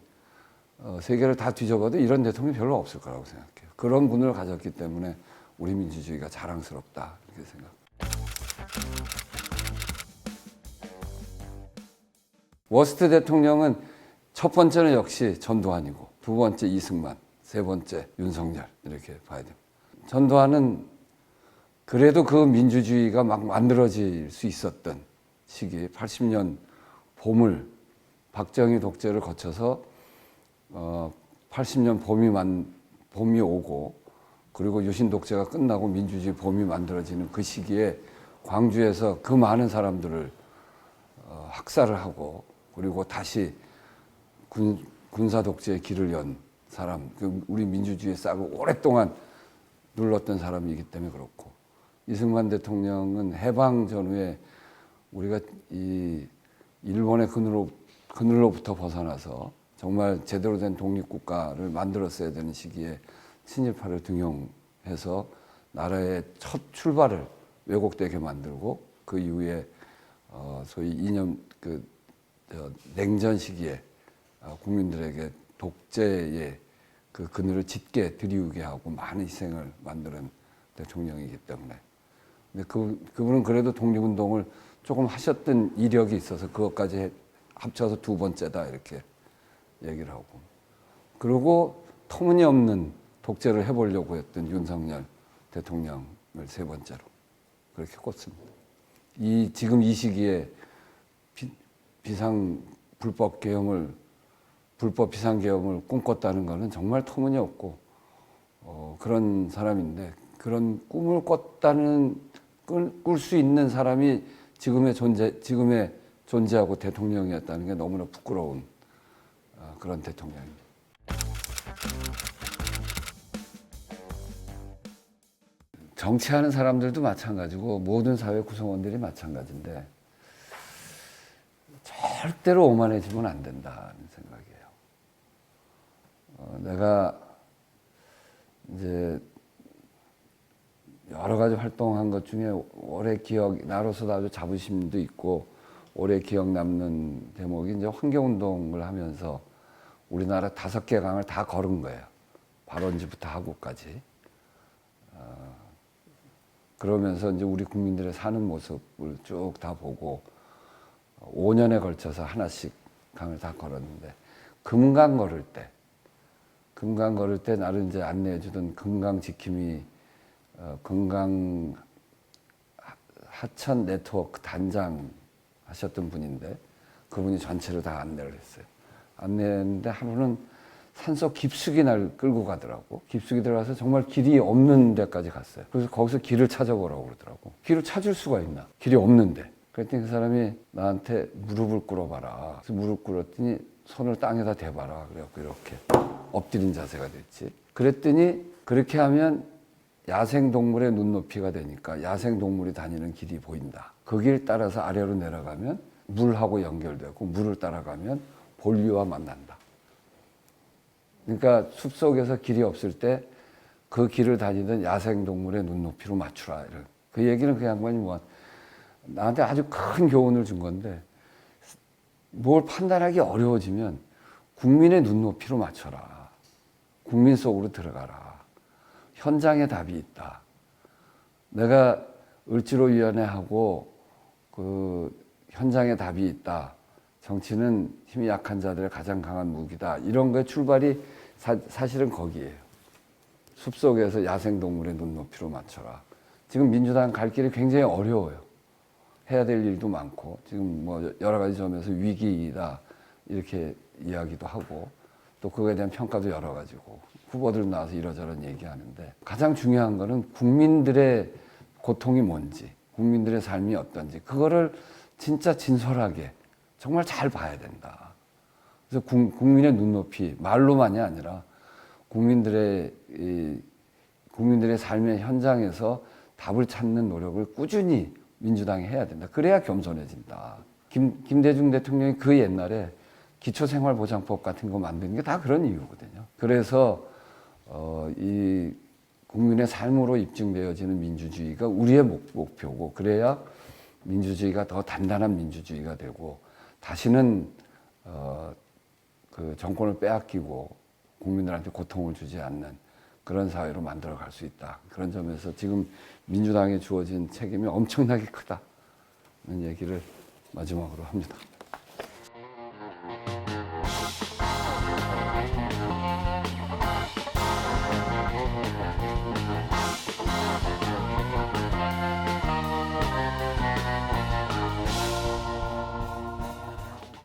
세계를 다 뒤져봐도 이런 대통령이 별로 없을 거라고 생각해요. 그런 분을 가졌기 때문에 우리 민주주의가 자랑스럽다 이렇게 생각합니다. 워스트 대통령은 첫 번째는 역시 전두환이고 두 번째 이승만, 세 번째 윤석열 이렇게 봐야 됩니다. 전두환은 그래도 그 민주주의가 막 만들어질 수 있었던 시기 80년 봄을 박정희 독재를 거쳐서 80년 봄이 오고 그리고 유신 독재가 끝나고 민주주의 봄이 만들어지는 그 시기에 광주에서 그 많은 사람들을 학살을 하고 그리고 다시 군사 독재의 길을 연 사람, 우리 민주주의 싹을 오랫동안 눌렀던 사람이기 때문에 그렇고 이승만 대통령은 해방 전후에 우리가 이 일본의 그늘로부터 벗어나서 정말 제대로 된 독립국가를 만들었어야 되는 시기에 친일파를 등용해서 나라의 첫 출발을 왜곡되게 만들고 그 이후에 소위 이념 냉전 시기에 국민들에게 독재의 그 그늘을 짙게 들이우게 하고 많은 희생을 만드는 대통령이기 때문에 근데 그분은 그래도 독립운동을 조금 하셨던 이력이 있어서 그것까지 합쳐서 두 번째다 이렇게 얘기를 하고 그리고 터무니없는 독재를 해보려고 했던 윤석열 대통령을 세 번째로 그렇게 꼽습니다. 지금 이 시기에 불법 비상계엄을 꿈꿨다는 것은 정말 터무니없고 그런 사람인데 그런 꿈을 꿀 수 있는 사람이 지금의 존재하고 대통령이었다는 게 너무나 부끄러운 그런 대통령입니다. 정치하는 사람들도 마찬가지고 모든 사회 구성원들이 마찬가지인데 절대로 오만해지면 안 된다는 생각이에요. 내가 이제 여러 가지 활동한 것 중에 오래 나로서 아주 자부심도 있고 오래 기억 남는 대목이 이제 환경운동을 하면서 우리나라 5개 강을 다 걸은 거예요. 발원지부터 하구까지. 그러면서 이제 우리 국민들의 사는 모습을 쭉 다 보고 5년에 걸쳐서 하나씩 강을 다 걸었는데 금강 걸을 때 나를 이제 안내해 주던 금강 지킴이 금강 하천 네트워크 단장 하셨던 분인데 그분이 전체를 다 안내를 했어요. 안내했는데 하루는 산속 깊숙이 날 끌고 가더라고. 깊숙이 들어가서 정말 길이 없는 데까지 갔어요. 그래서 거기서 길을 찾아보라고 그러더라고. 길을 찾을 수가 있나? 길이 없는데. 그랬더니 그 사람이 나한테 무릎을 꿇어봐라. 그래서 무릎 꿇었더니 손을 땅에다 대봐라. 그래갖고 이렇게 엎드린 자세가 됐지. 그랬더니 그렇게 하면 야생동물의 눈높이가 되니까 야생동물이 다니는 길이 보인다. 그 길 따라서 아래로 내려가면 물하고 연결되고 물을 따라가면 본류와 만난다. 그러니까 숲속에서 길이 없을 때 그 길을 다니던 야생동물의 눈높이로 맞추라. 이런. 그 얘기는 그 양반이 나한테 아주 큰 교훈을 준 건데 뭘 판단하기 어려워지면 국민의 눈높이로 맞춰라. 국민 속으로 들어가라. 현장에 답이 있다. 내가 을지로위원회하고 그 현장에 답이 있다. 정치는 힘이 약한 자들의 가장 강한 무기다. 이런 거의 출발이 사실은 거기에요. 숲속에서 야생동물의 눈높이로 맞춰라. 지금 민주당 갈 길이 굉장히 어려워요. 해야 될 일도 많고 지금 뭐 여러 가지 점에서 위기이다 이렇게 이야기도 하고 또 그거에 대한 평가도 여러 가지고 후보들 나와서 이러저런 얘기하는데 가장 중요한 거는 국민들의 고통이 뭔지 국민들의 삶이 어떤지 그거를 진짜 진솔하게 정말 잘 봐야 된다. 그래서 국민의 눈높이 말로만이 아니라 국민들의 삶의 현장에서 답을 찾는 노력을 꾸준히 민주당이 해야 된다. 그래야 겸손해진다. 김대중 대통령이 그 옛날에 기초생활보장법 같은 거 만드는 게 다 그런 이유거든요. 그래서 이 국민의 삶으로 입증되어지는 민주주의가 우리의 목표고, 그래야 민주주의가 더 단단한 민주주의가 되고 다시는 그 정권을 빼앗기고 국민들한테 고통을 주지 않는 그런 사회로 만들어갈 수 있다. 그런 점에서 지금 민주당에 주어진 책임이 엄청나게 크다는 얘기를 마지막으로 합니다.